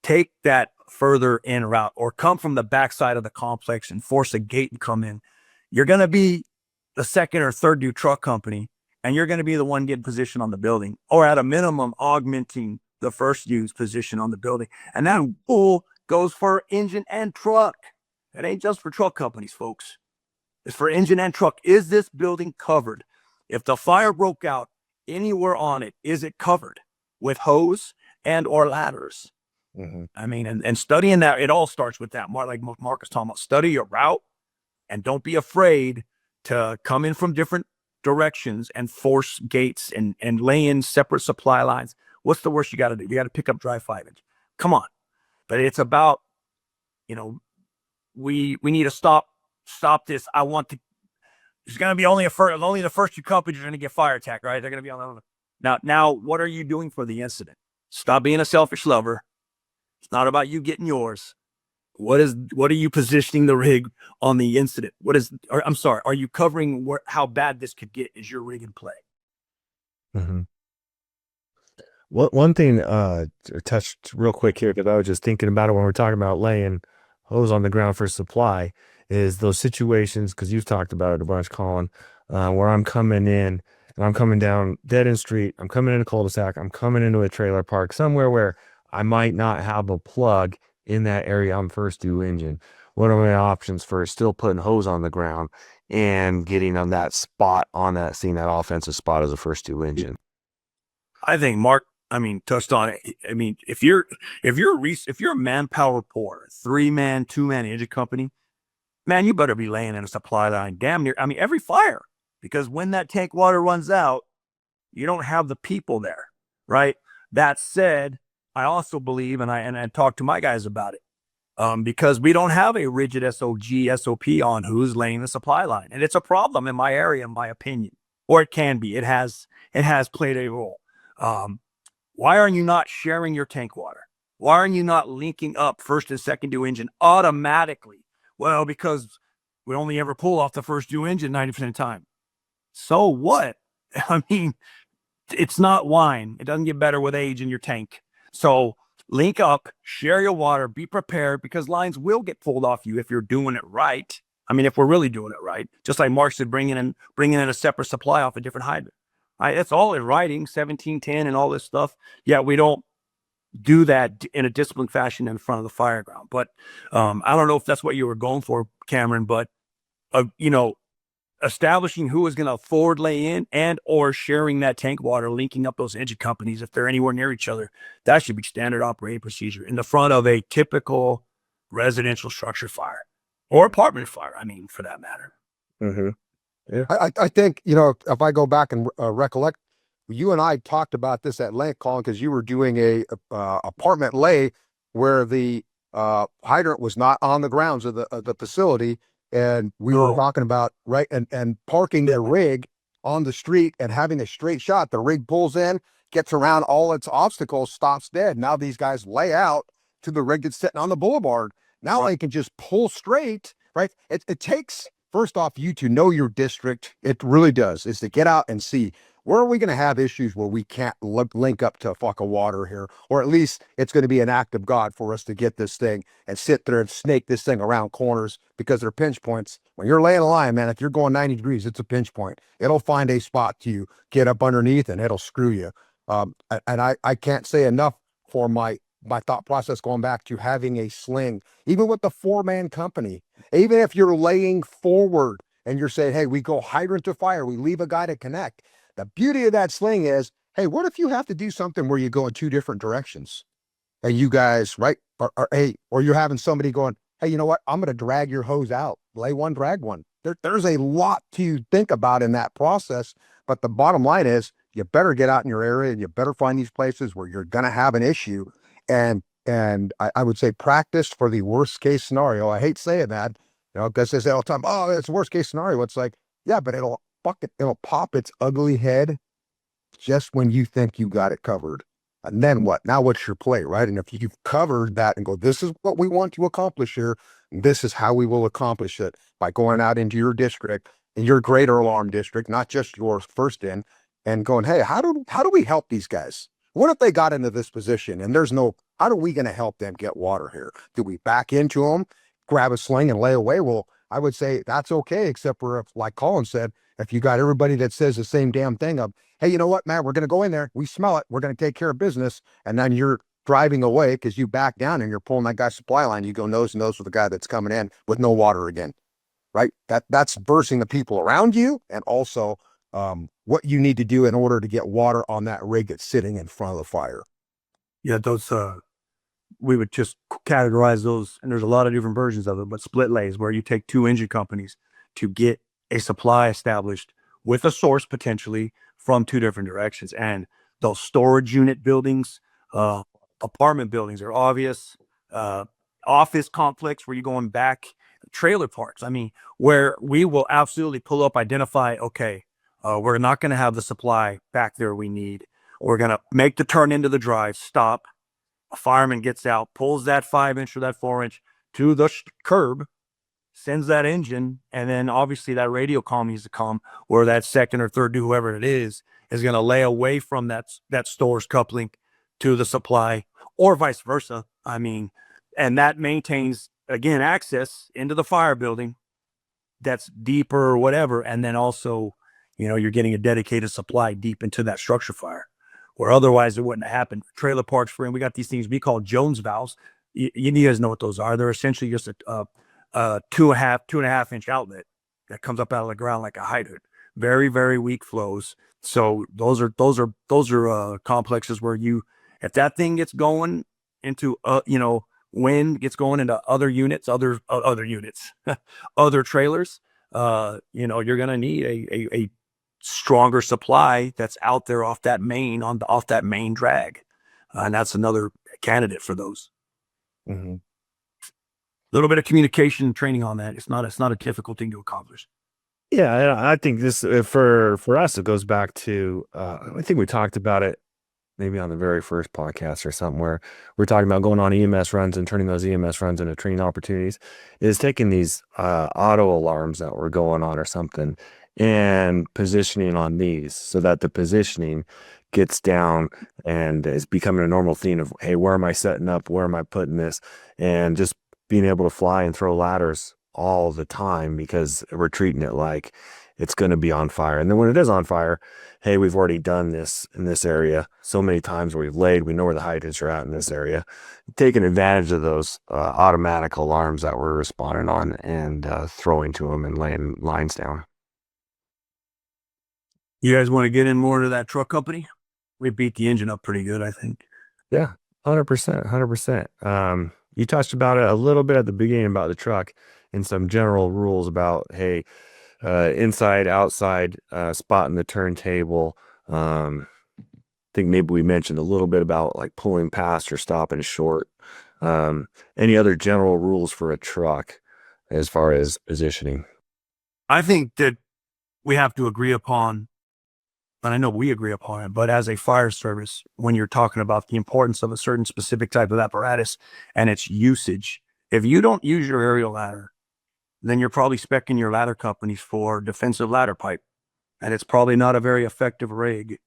take that further in route or come from the backside of the complex and force a gate and come in. You're going to be the second or third due truck company, and you're going to be the one getting position on the building, or at a minimum augmenting the first due's position on the building. And that bull goes for engine and truck. It ain't just for truck companies, folks. It's for engine and truck. Is this building covered? If the fire broke out anywhere on it, is it covered with hose and or ladders? Mm-hmm. I mean, and studying that, it all starts with that. Like Mark was talking about, study your route and don't be afraid to come in from different directions and force gates and lay in separate supply lines. What's the worst you got to do? You got to pick up dry 5-inch. Come on. But it's about, you know, we need to stop this. I want to, it's going to be only the first 2 companies are going to get fire attack, right? They're going to be on the, now, what are you doing for the incident? Stop being a selfish lover. It's not about you getting yours. What are you positioning the rig on the incident? Are you covering how bad this could get? Is your rig in play? Mm-hmm. One thing touched real quick here, because I was just thinking about it when we're talking about laying hose on the ground for supply, is those situations, because you've talked about it a bunch, Colin, where I'm coming in and I'm coming down dead end street, I'm coming in a cul-de-sac, I'm coming into a trailer park, somewhere where I might not have a plug in that area. I'm first due engine. What are my options for still putting hose on the ground and getting on that spot on that scene, that offensive spot as a first due engine? I think Mark, touched on it. I mean, if you're a manpower poor, 3-man, 2-man engine company, man, you better be laying in a supply line damn near. Every fire, because when that tank water runs out, you don't have the people there, right? That said, I also believe, and I talk to my guys about it, because we don't have a rigid SOP on who's laying the supply line, and it's a problem in my area, in my opinion, or it can be. It has played a role. Why are you not sharing your tank water? Why are you not linking up first and second due engine automatically? Well, because we only ever pull off the first due engine 90% of the time. So what? It's not wine. It doesn't get better with age in your tank. So link up, share your water, be prepared, because lines will get pulled off you if you're doing it right. I mean, if we're really doing it right, just like Mark said, bringing in a separate supply off a different hydrant. That's all in writing, 1710 and all this stuff. Yeah, we don't do that in a disciplined fashion in front of the fire ground. But I don't know if that's what you were going for, Cameron, but establishing who is going to forward lay in and or sharing that tank water, linking up those engine companies if they're anywhere near each other, that should be standard operating procedure in the front of a typical residential structure fire or apartment fire, I mean, for that matter. Mm-hmm. Yeah. I think, if I go back and recollect, you and I talked about this at length, Colin, because you were doing a apartment lay where the hydrant was not on the grounds of the facility. And we were talking about, right, and parking the rig on the street and having a straight shot. The rig pulls in, gets around all its obstacles, stops dead. Now these guys lay out to the rig that's sitting on the boulevard. Now they can just pull straight, right? It takes, first off, you to know your district. It really does, is to get out and see, where are we going to have issues where we can't link up to a fuck of water here? Or at least it's going to be an act of God for us to get this thing and sit there and snake this thing around corners, because they're pinch points. When you're laying a line, man, if you're going 90 degrees, it's a pinch point. It'll find a spot to get up underneath and it'll screw you. And I can't say enough for my thought process going back to having a sling, even with the 4-man company, even if you're laying forward and you're saying, hey, we go hydrant to fire, we leave a guy to connect. The beauty of that sling is, hey, what if you have to do something where you go in 2 different directions and you guys, right? Or you're having somebody going, hey, you know what? I'm going to drag your hose out, lay one, drag one. There's a lot to think about in that process. But the bottom line is, you better get out in your area and you better find these places where you're going to have an issue. And I would say practice for the worst case scenario. I hate saying that, because they say all the time, oh, it's the worst case scenario. It's like, yeah, but it'll pop its ugly head just when you think you got it covered. And then what? Now what's your play, right? And if you've covered that and go, this is what we want to accomplish here, this is how we will accomplish it, by going out into your district, in your greater alarm district, not just yours first in, and going, hey, how do we help these guys? What if they got into this position and there's no, how are we going to help them get water here? Do we back into them, grab a sling and lay away? Well, I would say that's okay, except for if, like Colin said, if you got everybody that says the same damn thing of, hey, you know what, man, we're going to go in there, we smell it, we're going to take care of business. And then you're driving away because you back down and you're pulling that guy's supply line. You go nose to nose with the guy that's coming in with no water again, right? That's bursting the people around you, and also what you need to do in order to get water on that rig that's sitting in front of the fire. Yeah, those, we would just categorize those, and there's a lot of different versions of it, but split lays, where you take 2 engine companies to get a supply established with a source potentially from 2 different directions. And those storage unit buildings, apartment buildings are obvious, office complex where you're going back, trailer parks. I mean, where we will absolutely pull up, identify, okay, we're not going to have the supply back there we need. We're going to make the turn into the drive, stop. A fireman gets out, pulls that 5-inch or that 4-inch to the curb, sends that engine, and then obviously that radio call needs to come, where that second or third, whoever it is going to lay away from that store's coupling to the supply, or vice versa. I mean, and that maintains, again, access into the fire building that's deeper or whatever. And then also, you're getting a dedicated supply deep into that structure fire, where otherwise it wouldn't have happened. Trailer parks, for him, we got these things we call Jones valves. You guys know what those are. They're essentially just a 2.5 inch outlet that comes up out of the ground like a hydrant. Very, very weak flows. So those are complexes where if that thing gets going into wind gets going into other units, other trailers, you're gonna need a stronger supply that's out there off that main drag, and that's another candidate for those. Mm-hmm. Little bit of communication and training on that. It's not a difficult thing to accomplish. Yeah, I think this for us, it goes back to I think we talked about it maybe on the very first podcast or something, where we're talking about going on EMS runs and turning those EMS runs into training opportunities, is taking these auto alarms that were going on or something and positioning on these, so that the positioning gets down and is becoming a normal theme of, hey, where am I setting up? Where am I putting this? And just being able to fly and throw ladders all the time because we're treating it like it's going to be on fire. And then when it is on fire, hey, we've already done this in this area so many times where we've laid, we know where the hydrants are at in this area, taking advantage of those automatic alarms that we're responding on and throwing to them and laying lines down. You guys want to get in more to that truck company? We beat the engine up pretty good, I think. Yeah, 100%, 100%. You touched about it a little bit at the beginning about the truck and some general rules about, hey, inside, outside, spotting the turntable. I think maybe we mentioned a little bit about like pulling past or stopping short. Any other general rules for a truck as far as positioning? I think that we have to agree upon, and I know we agree upon it, but as a fire service, when you're talking about the importance of a certain specific type of apparatus and its usage, if you don't use your aerial ladder, then you're probably speccing your ladder companies for defensive ladder pipe. And it's probably not a very effective rig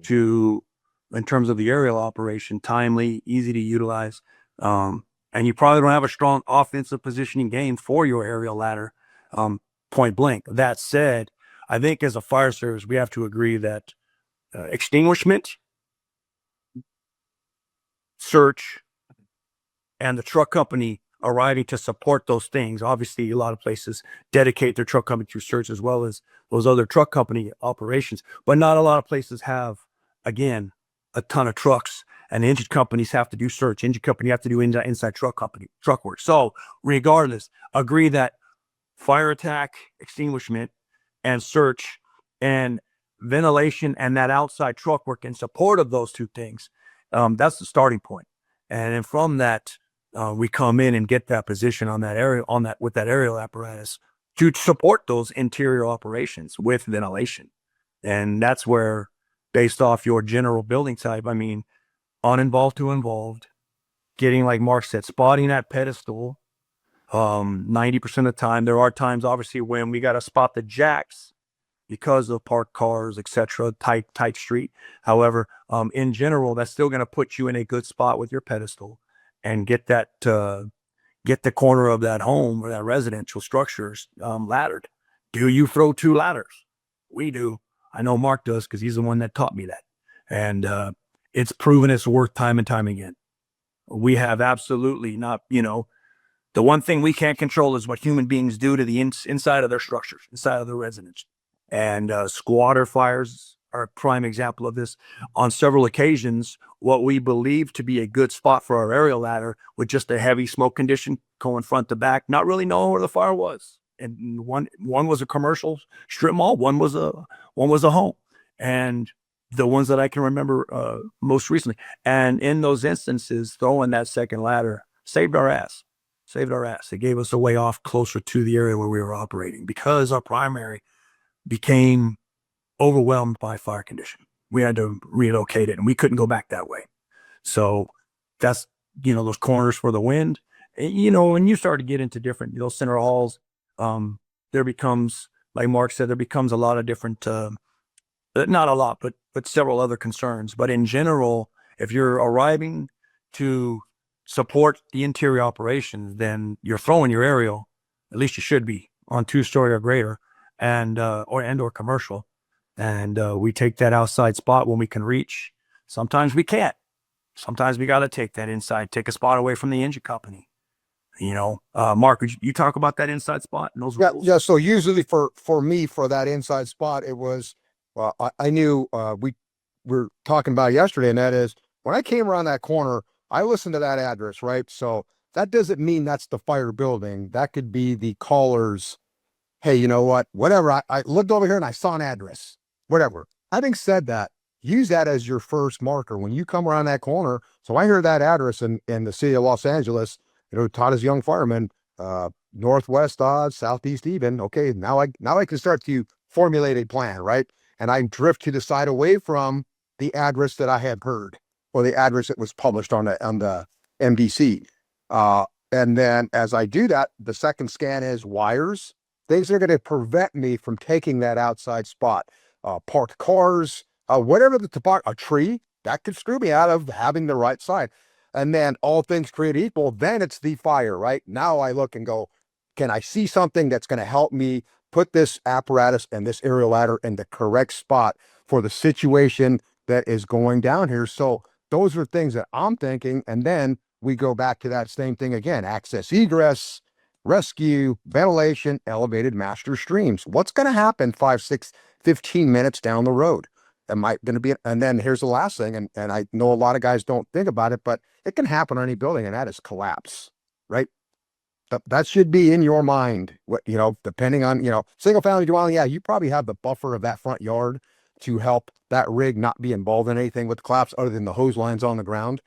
to, in terms of the aerial operation, timely, easy to utilize. And you probably don't have a strong offensive positioning game for your aerial ladder, point blank. That said, I think as a fire service, we have to agree that extinguishment, search, and the truck company arriving to support those things. Obviously, a lot of places dedicate their truck company to search as well as those other truck company operations, but not a lot of places have, again, a ton of trucks, and engine companies have to do search. Engine company have to do inside truck work. So regardless, agree that fire attack, extinguishment, and search and ventilation and that outside truck work in support of those two things, that's the starting point. And then from that, we come in and get that position on that area, with that aerial apparatus to support those interior operations with ventilation. And that's where, based off your general building type, I mean, uninvolved to involved, getting, like Mark said, spotting that pedestal. 90% of the time, there are times obviously when we got to spot the jacks because of parked cars, etc., tight street. However, in general, that's still going to put you in a good spot with your pedestal and get that, get the corner of that home or that residential structures laddered. Do you throw 2 ladders? We do. I know Mark does because he's the one that taught me that. And it's proven its worth time and time again. We have absolutely not, the one thing we can't control is what human beings do to the inside of their structures, inside of their residence. And squatter fires are a prime example of this. On several occasions, what we believe to be a good spot for our aerial ladder with just a heavy smoke condition going front to back, not really knowing where the fire was. And one was a commercial strip mall, one was a home. And the ones that I can remember most recently. And in those instances, throwing that second ladder saved our ass. It gave us a way off closer to the area where we were operating because our primary became overwhelmed by fire condition. We had to relocate it and we couldn't go back that way. So that's, those corners for the wind, when you start to get into different, center halls, there becomes, like Mark said, there becomes a lot of different, not a lot, but several other concerns. But in general, if you're arriving to support the interior operations, then you're throwing your aerial, at least you should be, on 2-story or greater, and or commercial. And we take that outside spot when we can reach. Sometimes we can't. Sometimes we got to take that inside, take a spot away from the engine company. Mark, would you talk about that inside spot and those rules? Yeah. So usually for me, for that inside spot, it was, well, I knew we were talking about yesterday, and that is when I came around that corner, I listened to that address, right? So that doesn't mean that's the fire building. That could be the caller's, hey, you know what? Whatever. I looked over here and I saw an address, whatever. Having said that, use that as your first marker when you come around that corner. So I heard that address in the city of Los Angeles, taught as a young fireman, northwest odds, southeast even. Okay, now I can start to formulate a plan, right? And I drift to the side away from the address that I had heard, or the address that was published on the MDC. And then as I do that, the second scan is wires, things that are going to prevent me from taking that outside spot. Parked cars, whatever the topography, a tree, that could screw me out of having the right side. And then all things created equal, then it's the fire, right? Now I look and go, can I see something that's going to help me put this apparatus and this aerial ladder in the correct spot for the situation that is going down here? So those are things that I'm thinking. And then we go back to that same thing again: access, egress, rescue, ventilation, elevated master streams. What's going to happen 5, 6, 15 minutes down the road? It might going to be, and then here's the last thing, and I know a lot of guys don't think about it, but it can happen on any building, and that is collapse, right? That should be in your mind. What, depending on, single family dwelling, yeah, you probably have the buffer of that front yard to help that rig not be involved in anything with collapse other than the hose lines on the ground.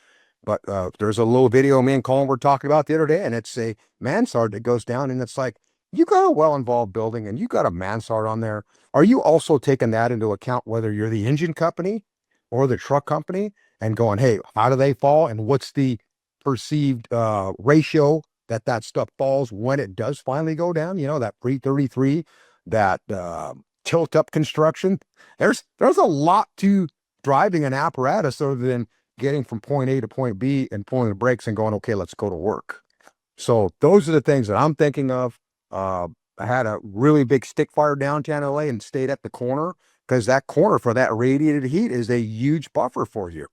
But there's a little video me and Colin were talking about the other day, and it's a mansard that goes down, and it's like, you got a well-involved building and you got a mansard on there. Are you also taking that into account, whether you're the engine company or the truck company, and going, hey, how do they fall? And what's the perceived ratio that stuff falls when it does finally go down? That pre-33, that tilt-up construction. There's a lot to driving an apparatus other than getting from point A to point B and pulling the brakes and going, okay, let's go to work. So those are the things that I'm thinking of. I had a really big stick fire downtown LA and stayed at the corner, because that corner for that radiated heat is a huge buffer for you,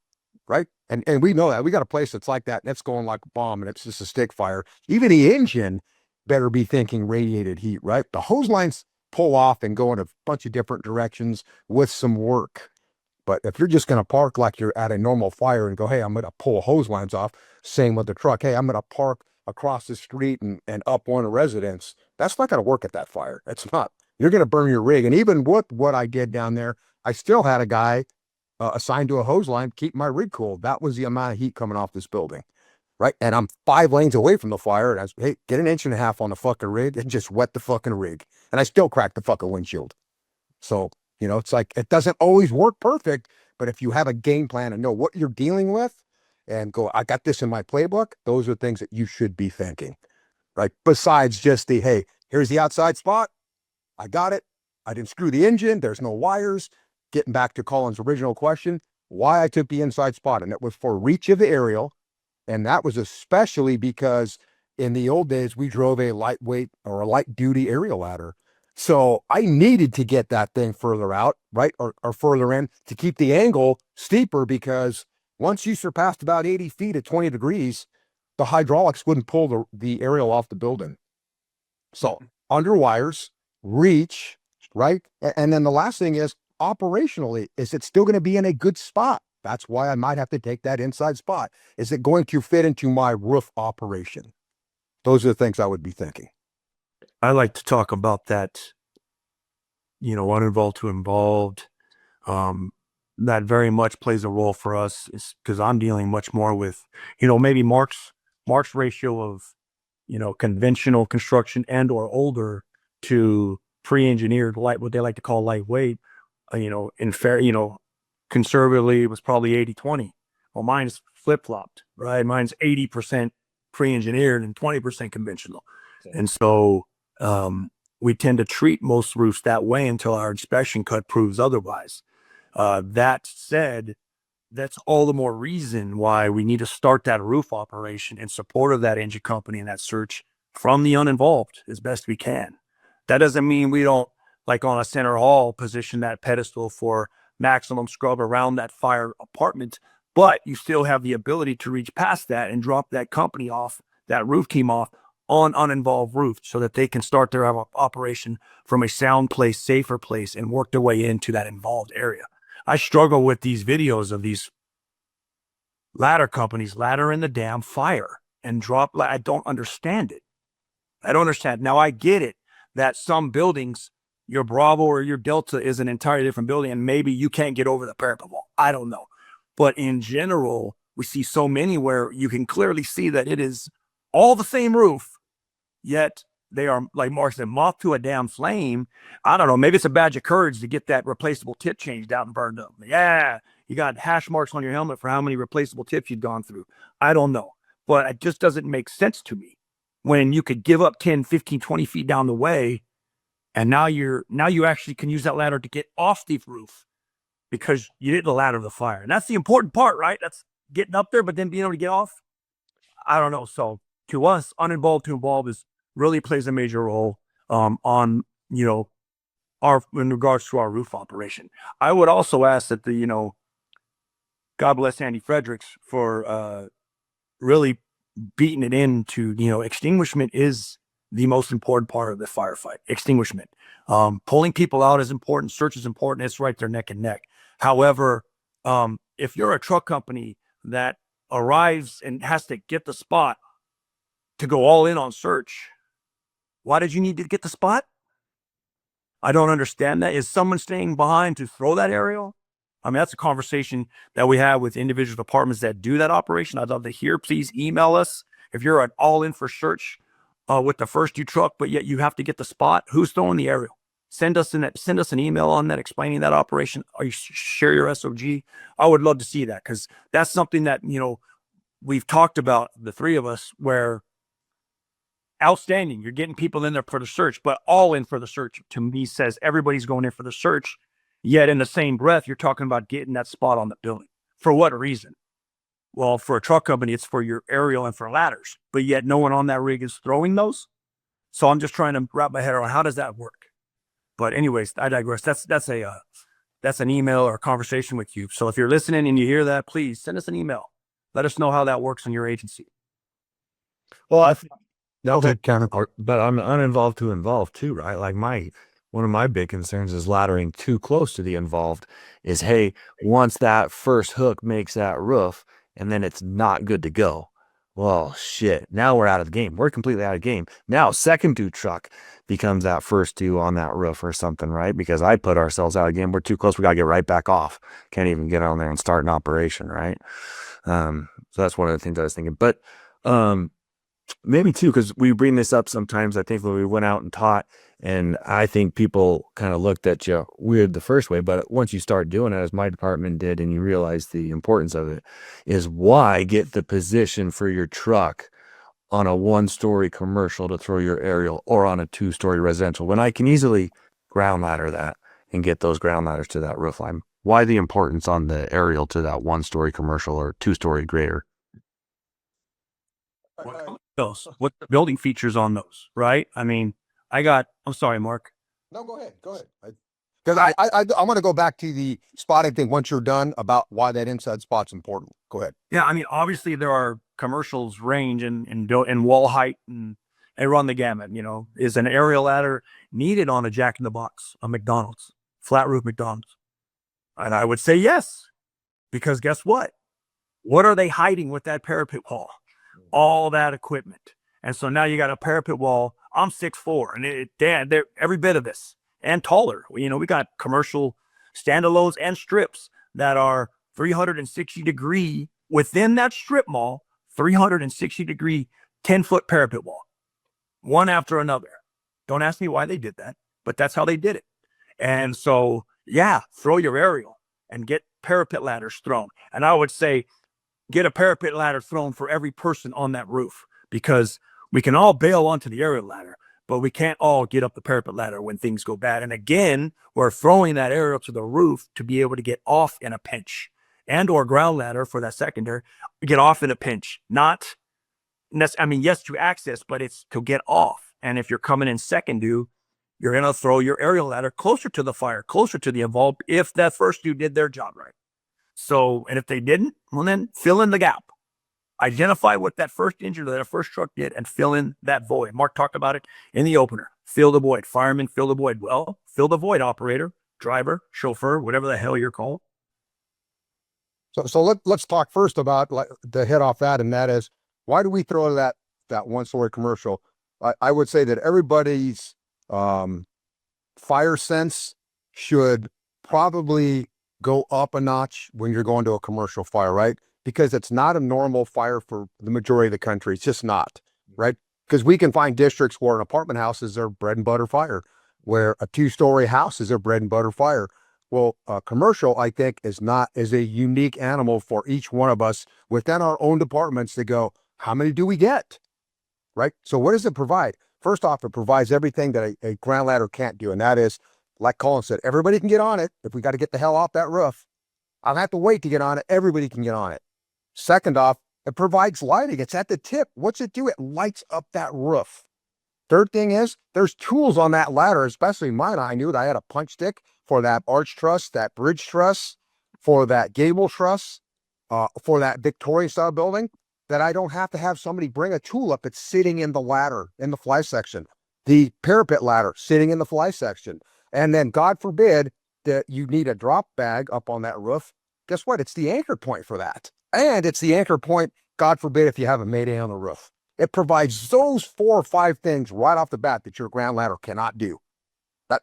right? And we know that. We got a place that's like that, and it's going like a bomb, and it's just a stick fire. Even the engine better be thinking radiated heat, right? The hose lines pull off and go in a bunch of different directions with some work. But if you're just going to park like you're at a normal fire and go, hey, I'm going to pull hose lines off, same with the truck. Hey, I'm going to park across the street and up one residence. That's not going to work at that fire. It's not. You're going to burn your rig. And even with what I did down there, I still had a guy assigned to a hose line, keep my rig cool. That was the amount of heat coming off this building, right? And I'm 5 lanes away from the fire. And I was, hey, get an 1.5 inches on the fucking rig and just wet the fucking rig. And I still cracked the fucking windshield. So, it's like, it doesn't always work perfect, but if you have a game plan and know what you're dealing with and go, I got this in my playbook, those are things that you should be thinking, right? Besides just the, hey, here's the outside spot. I got it. I didn't screw the engine. There's no wires. Getting back to Colin's original question, why I took the inside spot, and it was for reach of the aerial. And that was especially because in the old days, we drove a lightweight or a light duty aerial ladder. So I needed to get that thing further out, right? Or further in to keep the angle steeper, because once you surpassed about 80 feet at 20 degrees, the hydraulics wouldn't pull the aerial off the building. So under wires, reach, right? And then the last thing is, operationally, is it still going to be in a good spot? That's why I might have to take that inside spot. Is it going to fit into my roof operation? Those are the things I would be thinking. I like to talk about that, uninvolved to involved. That very much plays a role for us, is because I'm dealing much more with, maybe Mark's ratio of, conventional construction and or older to pre-engineered what they like to call lightweight. Conservatively it was probably 80-20. Well, mine is flip-flopped, right? Mine's 80% pre-engineered and 20% conventional. Okay. And so we tend to treat most roofs that way until our inspection cut proves otherwise. That said, that's all the more reason why we need to start that roof operation in support of that engine company and that search from the uninvolved as best we can. That doesn't mean we don't, like on a center hall, position that pedestal for maximum scrub around that fire apartment, but you still have the ability to reach past that and drop that company off, that roof team off, on uninvolved roof, so that they can start their operation from a sound place, safer place, and work their way into that involved area. I struggle with these videos of these ladder companies ladder in the damn fire and drop. I don't understand it. I don't understand. Now I get it that some buildings, your Bravo or your Delta is an entirely different building, and maybe you can't get over the parapet wall. I don't know. But in general, we see so many where you can clearly see that it is all the same roof, yet they are, like Mark said, moth to a damn flame. I don't know. Maybe it's a badge of courage to get that replaceable tip changed out and burned up. Yeah, you got hash marks on your helmet for how many replaceable tips you've gone through. I don't know. But it just doesn't make sense to me when you could give up 10, 15, 20 feet down the way, and now you actually can use that ladder to get off the roof because you didn't ladder the fire. And that's the important part, right? That's getting up there, but then being able to get off. I don't know. So to us, uninvolved to involved is really plays a major role on, in regards to our roof operation. I would also ask that God bless Andy Fredericks for really beating it into, extinguishment is the most important part of the firefight. Extinguishment. Pulling people out is important. Search is important. It's right there neck and neck. However, if you're a truck company that arrives and has to get the spot to go all in on search, why did you need to get the spot? I don't understand that. Is someone staying behind to throw that aerial? I mean, that's a conversation that we have with individual departments that do that operation. I'd love to hear. Please email us if you're an all in for search with the first due truck, but yet you have to get the spot. Who's throwing the aerial? Send us an email on that explaining that operation. Or you share your SOG. I would love to see that, because that's something that we've talked about, the three of us, where outstanding. You're getting people in there for the search, but all in for the search to me says everybody's going in for the search. Yet in the same breath, you're talking about getting that spot on the building. For what reason? Well, for a truck company, it's for your aerial and for ladders, but yet no one on that rig is throwing those. So I'm just trying to wrap my head around how does that work. But anyways, I digress. That's an email or a conversation with you. So if you're listening and you hear that, please send us an email. Let us know how that works in your agency. Well, Counter. but I'm uninvolved to involved too, right? Like one of my big concerns is laddering too close to the involved is, hey, once that first hook makes that roof and then it's not good to go. Well, shit, now we're out of the game. We're completely out of the game. Now, second due truck becomes that first due on that roof or something, right? Because I put ourselves out of the game. We're too close. We got to get right back off. Can't even get on there and start an operation, right? So that's one of the things I was thinking. But maybe too, because we bring this up sometimes, I think, when we went out and taught, and I think people kind of looked at you weird the first way, but once you start doing it, as my department did, and you realize the importance of it, is why get the position for your truck on a 1-story commercial to throw your aerial, or on a 2-story residential, when I can easily ground ladder that and get those ground ladders to that roof line? Why the importance on the aerial to that 1-story commercial or 2-story greater? What building features on those, right? I mean, I'm sorry, Mark. No, go ahead. Because I want to go back to the spotting thing once you're done about why that inside spot's important. Go ahead. Yeah, I mean, obviously there are commercials range in wall height and run the gamut. Is an aerial ladder needed on a Jack in the Box, a McDonald's, flat roof McDonald's? And I would say yes, because guess what? What are they hiding with that parapet wall? All that equipment. And so now you got a parapet wall. I'm 6'4", and they're every bit of this and taller. We got commercial standalones and strips that are 360 degree within that strip mall, 360 degree, 10-foot parapet wall, one after another. Don't ask me why they did that, but that's how they did it. And so, yeah, throw your aerial and get parapet ladders thrown. And I would say, get a parapet ladder thrown for every person on that roof, because we can all bail onto the aerial ladder, but we can't all get up the parapet ladder when things go bad. And again, we're throwing that aerial to the roof to be able to get off in a pinch, and or ground ladder for that secondary, get off in a pinch. Not, yes, to access, but it's to get off. And if you're coming in second due, you're going to throw your aerial ladder closer to the fire, closer to the involved, if that first due did their job right. So, and if they didn't, well, then fill in the gap. Identify what that first injury, that first truck did, and fill in that void. Mark talked about it in the opener. Fill the void. Fireman, fill the void. Well, fill the void, operator, driver, chauffeur, whatever the hell you're called. So let's talk first about, like, the head off that, and that is, why do we throw that 1-story commercial? I would say that everybody's fire sense should probably go up a notch when you're going to a commercial fire, right? Because it's not a normal fire for the majority of the country. It's just not, right? Because we can find districts where an apartment house is their bread and butter fire, where a 2-story house is their bread and butter fire. Well, commercial, I think, is a unique animal for each one of us within our own departments to go, how many do we get? Right? So what does it provide? First off, it provides everything that a ground ladder can't do. And that is, like Colin said, everybody can get on it. If we got to get the hell off that roof, I don't have to wait to get on it. Everybody can get on it. Second off, it provides lighting. It's at the tip. What's it do? It lights up that roof. Third thing is there's tools on that ladder, especially mine. I knew that I had a punch stick for that arch truss, that bridge truss, for that gable truss, for that Victorian style building, that I don't have to have somebody bring a tool up. It's sitting in the ladder, in the fly section. The parapet ladder sitting in the fly section. And then God forbid that you need a drop bag up on that roof. Guess what? It's the anchor point for that. And it's the anchor point, God forbid, if you have a mayday on the roof. It provides those 4 or 5 things right off the bat that your ground ladder cannot do.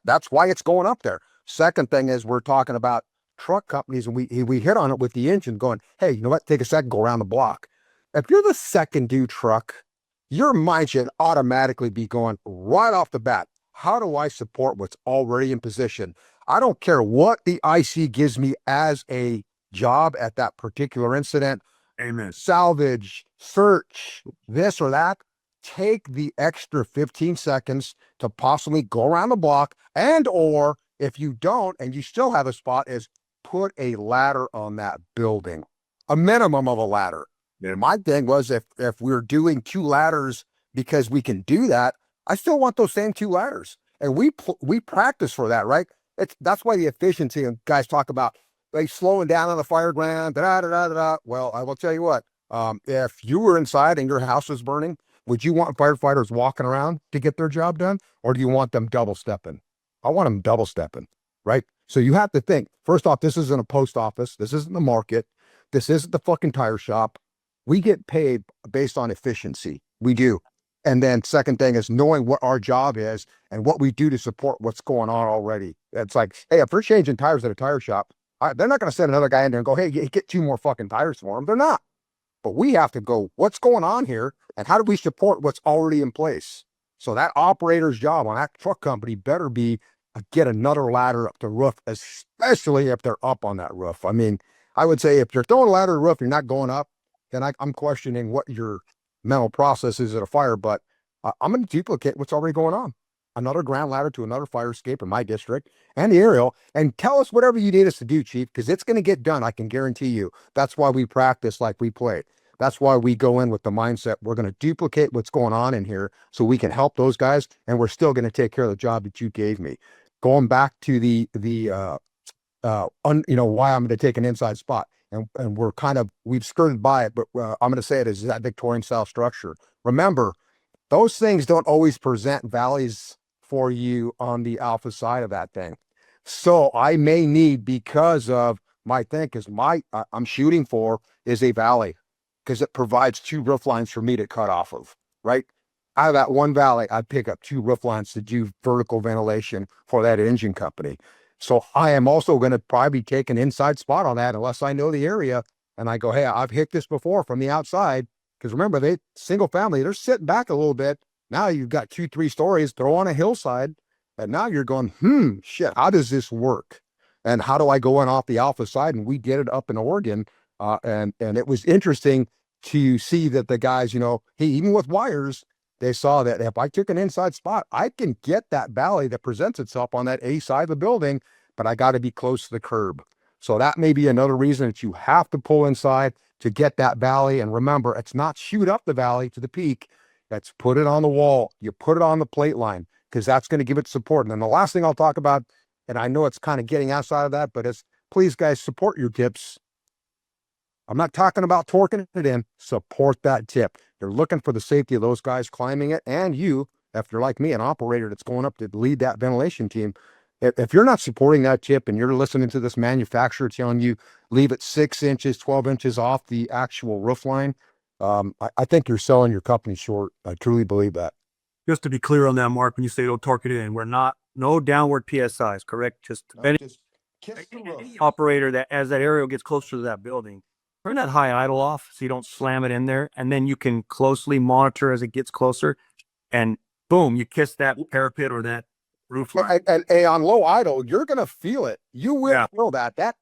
That's why it's going up there. Second thing is we're talking about truck companies, and we hit on it with the engine going, hey, you know what? Take a second, go around the block. If you're the second due truck, your mind should automatically be going right off the bat. How do I support what's already in position? I don't care what the IC gives me as a job at that particular incident. Amen. Salvage, search, this or that. Take the extra 15 seconds to possibly go around the block, and or if you don't and you still have a spot, is put a ladder on that building, a minimum of a ladder. And my thing was, if we're doing 2 ladders because we can do that, I still want those same 2 ladders, and we practice for that, right? That's why the efficiency, and guys talk about like slowing down on the fire ground. Well, I will tell you what, if you were inside and your house was burning, would you want firefighters walking around to get their job done, or do you want them double stepping? I want them double stepping, right? So you have to think, first off, this isn't a post office. This isn't the market. This isn't the fucking tire shop. We get paid based on efficiency. We do. And then second thing is knowing what our job is and what we do to support what's going on already. It's like, hey, if we're changing tires at a tire shop, they're not going to send another guy in there and go, hey, get 2 more fucking tires for them. They're not. But we have to go, what's going on here? And how do we support what's already in place? So that operator's job on that truck company better be get another ladder up the roof, especially if they're up on that roof. I mean, I would say if you're throwing a ladder to the roof, you're not going up, then I'm questioning what your mental process is at a fire. But I'm going to duplicate what's already going on. Another ground ladder to another fire escape in my district and the aerial, and tell us whatever you need us to do, Chief, because it's going to get done. I can guarantee you. That's why we practice like we played. That's why we go in with the mindset we're going to duplicate what's going on in here so we can help those guys, and we're still going to take care of the job that you gave me. Going back to the why I'm going to take an inside spot, and we've skirted by it, but I'm going to say it is that Victorian style structure. Remember, those things don't always present valleys for you on the alpha side of that thing. So I may need, because of my thing, because I'm shooting for is a valley, because it provides 2 roof lines for me to cut off of, right? Out of that one valley, I'd pick up 2 roof lines to do vertical ventilation for that engine company. So I am also going to probably take an inside spot on that unless I know the area and I go, hey, I've hit this before from the outside. Because remember, single family, they're sitting back a little bit. Now you've got 2-3 stories, throw on a hillside, and now you're going, shit, how does this work? And how do I go in off the alpha side? And we did it up in Oregon. And it was interesting to see that the guys, even with wires, they saw that if I took an inside spot, I can get that valley that presents itself on that A side of the building, but I got to be close to the curb. So that may be another reason that you have to pull inside to get that valley. And remember, it's not shoot up the valley to the peak. That's put it on the wall. You put it on the plate line, because that's going to give it support. And then the last thing I'll talk about, and I know it's kind of getting outside of that, but it's, please guys, support your tips. I'm not talking about torquing it in. Support that tip. You're looking for the safety of those guys climbing it, and you, if you're like me, an operator that's going up to lead that ventilation team. If you're not supporting that tip and you're listening to this manufacturer telling you leave it 6 inches, 12 inches off the actual roof line, I think you're selling your company short. I truly believe that. Just to be clear on that, Mark, when you say don't torque it in, we're not, no downward PSIs, correct? Just any operator that, as that aerial gets closer to that building, turn that high idle off so you don't slam it in there. And then you can closely monitor as it gets closer, and boom, you kiss that parapet or that roof line. And on low idle, you're going to feel it. You will feel that. That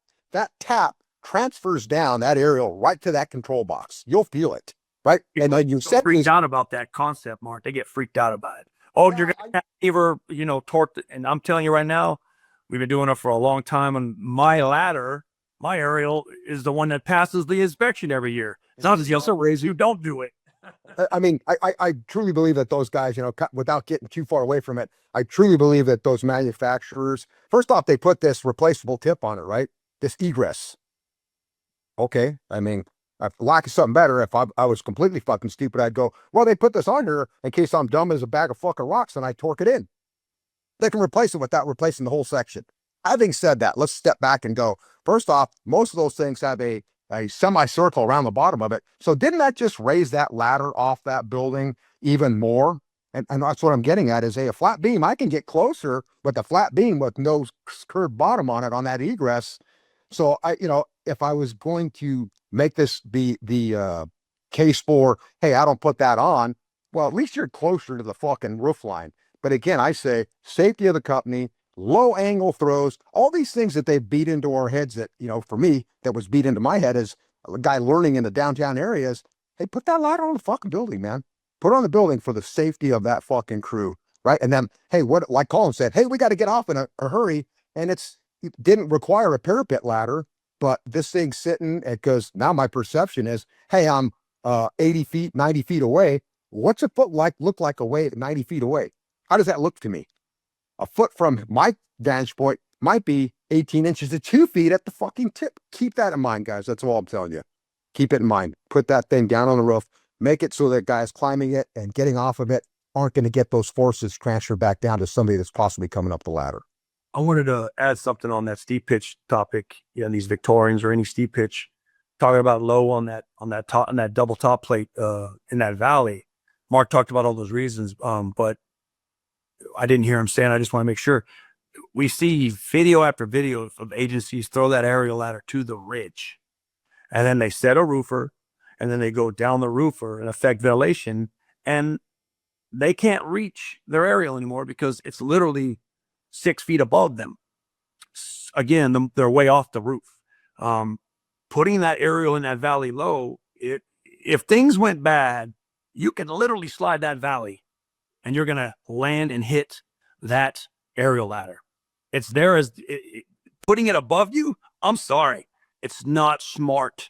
tap transfers down that aerial right to that control box. You'll feel it, right? And then you set freaked out about that concept, Mark. They get freaked out about it. Oh, you're going to either, torque. And I'm telling you right now, we've been doing it for a long time. And my ladder, my aerial is the one that passes the inspection every year. It's not just you don't do it. I mean, I truly believe that those guys, you know, without getting too far away from it, I truly believe that those manufacturers, first off, they put this replaceable tip on it, right? This egress. Okay. I mean, if lack of something better, if I was completely fucking stupid, I'd go, well, they put this on here in case I'm dumb as a bag of fucking rocks and I torque it in. They can replace it without replacing the whole section. Having said that, let's step back and go. First off, most of those things have a semicircle around the bottom of it. So didn't that just raise that ladder off that building even more? And that's what I'm getting at is a flat beam. I can get closer, but the flat beam with no curved bottom on it on that egress. So you know, if I was going to make this be the case for, hey, I don't put that on, well, at least you're closer to the fucking roof line. But again, I say safety of the company, low angle throws, all these things that they beat into our heads that, you know, for me, that was beat into my head as a guy learning in the downtown areas. Hey, put that ladder on the fucking building, man. Put it on the building for the safety of that fucking crew. Right. And then, hey, what, like Colin said, hey, we got to get off in a hurry. And it didn't require a parapet ladder, but this thing's sitting because now my perception is, hey, I'm 80 feet, 90 feet away. What's a foot look like away at 90 feet away? How does that look to me? A foot from my vantage point might be 18 inches to 2 feet at the fucking tip. Keep that in mind, guys. That's all I'm telling you. Keep it in mind. Put that thing down on the roof. Make it so that guys climbing it and getting off of it aren't going to get those forces transferred back down to somebody that's possibly coming up the ladder. I wanted to add something on that steep pitch topic. You know, these Victorians or any steep pitch, talking about low on that double top plate in that valley. Mark talked about all those reasons, but I didn't hear him saying. I just want to make sure. We see video after video of agencies throw that aerial ladder to the ridge, and then they set a roofer, and then they go down the roofer and affect ventilation, and they can't reach their aerial anymore because it's literally 6 feet above them. Again, they're way off the roof. Putting that aerial in that valley low, if things went bad, you can literally slide that valley and you're going to land and hit that aerial ladder. It's there as putting it above you. I'm sorry. It's not smart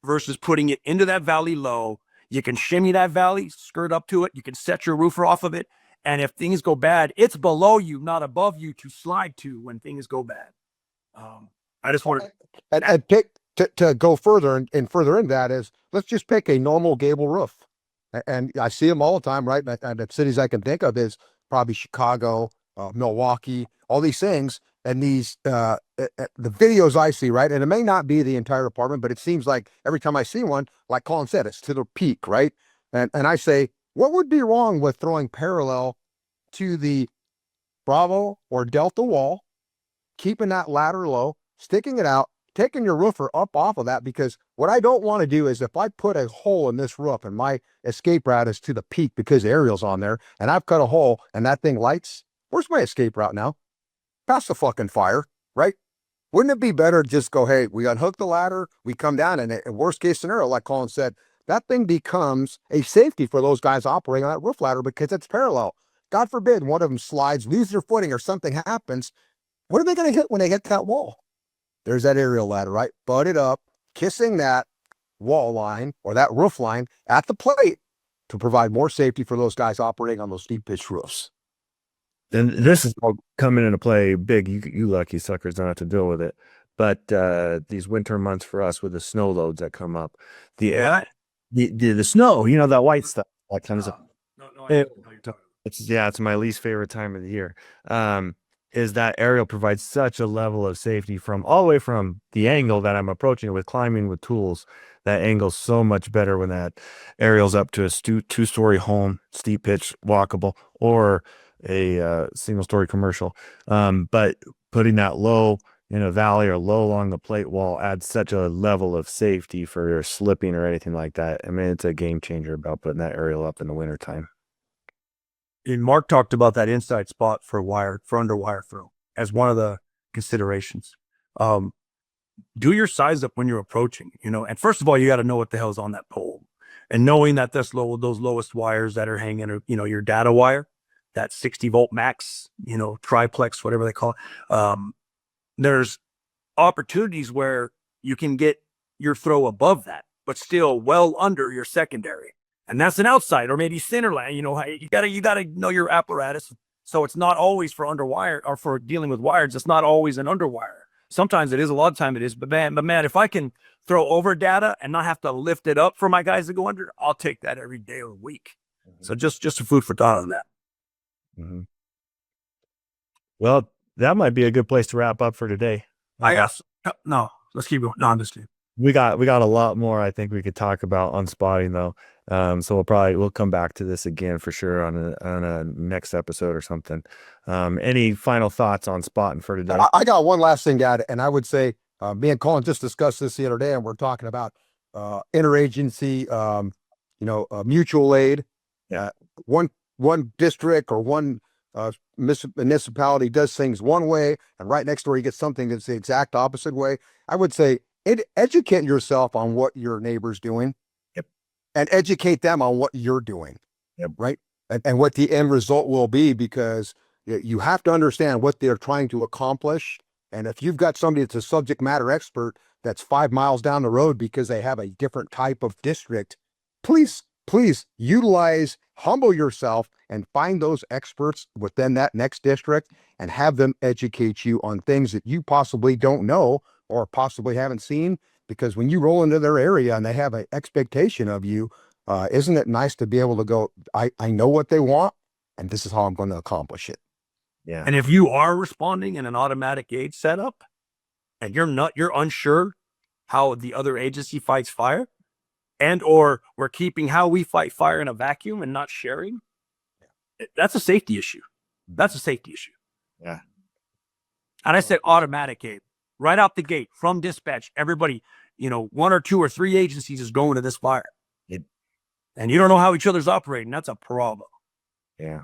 versus putting it into that valley low. You can shimmy that valley, skirt up to it. You can set your roofer off of it. And if things go bad, it's below you, not above you to slide to when things go bad. I just wanted and pick to go further and further in that is let's just pick a normal gable roof. And I see them all the time, right? And the cities I can think of is probably Chicago, Milwaukee, all these things. And these, the videos I see, right? And it may not be the entire apartment, but it seems like every time I see one, like Colin said, it's to the peak, right? And I say, what would be wrong with throwing parallel to the Bravo or Delta wall, keeping that ladder low, sticking it out, taking your roofer up off of that? Because what I don't want to do is if I put a hole in this roof and my escape route is to the peak because the aerial's on there and I've cut a hole and that thing lights, where's my escape route now? Past the fucking fire, right? Wouldn't it be better to just go, hey, we unhook the ladder, we come down, and in worst case scenario, like Colin said, that thing becomes a safety for those guys operating on that roof ladder because it's parallel. God forbid one of them slides, loses their footing, or something happens. What are they going to hit when they hit that wall? There's that aerial ladder, right? Butt it up, kissing that wall line or that roof line at the plate to provide more safety for those guys operating on those steep pitch roofs. And this is all coming into play big. You lucky suckers don't have to deal with it. But these winter months for us with the snow loads that come up, the snow, you know, that white stuff, that kind of stuff. It's my least favorite time of the year. Is that aerial provides such a level of safety from all the way from the angle that I'm approaching it with climbing with tools. That angle's so much better when that aerial's up to a two-story home, steep pitch, walkable, or a single-story commercial. But putting that low in a valley or low along the plate wall adds such a level of safety for slipping or anything like that. I mean, it's a game changer about putting that aerial up in the wintertime. And Mark talked about that inside spot for under wire throw as one of the considerations. Do your size up when you're approaching, you know, and first of all, you got to know what the hell's on that pole, and knowing that those lowest wires that are hanging are, you know, your data wire, that 60 volt max, you know, triplex, whatever they call it. There's opportunities where you can get your throw above that, but still well under your secondary. And that's an outside or maybe center line. You know, you gotta know your apparatus. So it's not always for underwire or for dealing with wires. It's not always an underwire. Sometimes it is. A lot of time it is. But man, if I can throw over data and not have to lift it up for my guys to go under, I'll take that every day or week. So just a food for thought on that. Mm-hmm. Well, that might be a good place to wrap up for today. I guess. No, let's keep going. No, I'm just kidding. We got a lot more I think we could talk about on spotting though. So we'll come back to this again for sure on a next episode or something. Any final thoughts on spotting for today? I got one last thing to add, and I would say me and Colin just discussed this the other day, and we're talking about interagency, mutual aid. One district or one municipality does things one way, and right next door you get something that's the exact opposite way. I would say educate yourself on what your neighbor's doing. Yep. And educate them on what you're doing. Yep. Right. And what the end result will be, because you have to understand what they're trying to accomplish. And if you've got somebody that's a subject matter expert that's 5 miles down the road because they have a different type of district, please utilize, humble yourself and find those experts within that next district and have them educate you on things that you possibly don't know or possibly haven't seen. Because when you roll into their area and they have an expectation of you, isn't it nice to be able to go, I know what they want and this is how I'm going to accomplish it. Yeah. And if you are responding in an automatic aid setup and you're unsure how the other agency fights fire, and or we're keeping how we fight fire in a vacuum and not sharing, that's a safety issue. That's a safety issue. Yeah. And I said automatic aid right out the gate from dispatch. Everybody, 1 or 2 or 3 agencies is going to this fire. And you don't know how each other's operating. That's a problem. Yeah.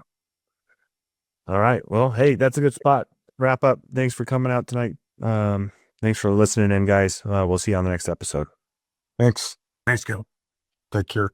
All right. Well, hey, that's a good spot. Wrap up. Thanks for coming out tonight. Thanks for listening in, guys. We'll see you on the next episode. Thanks. Thanks, Kelley. Take care.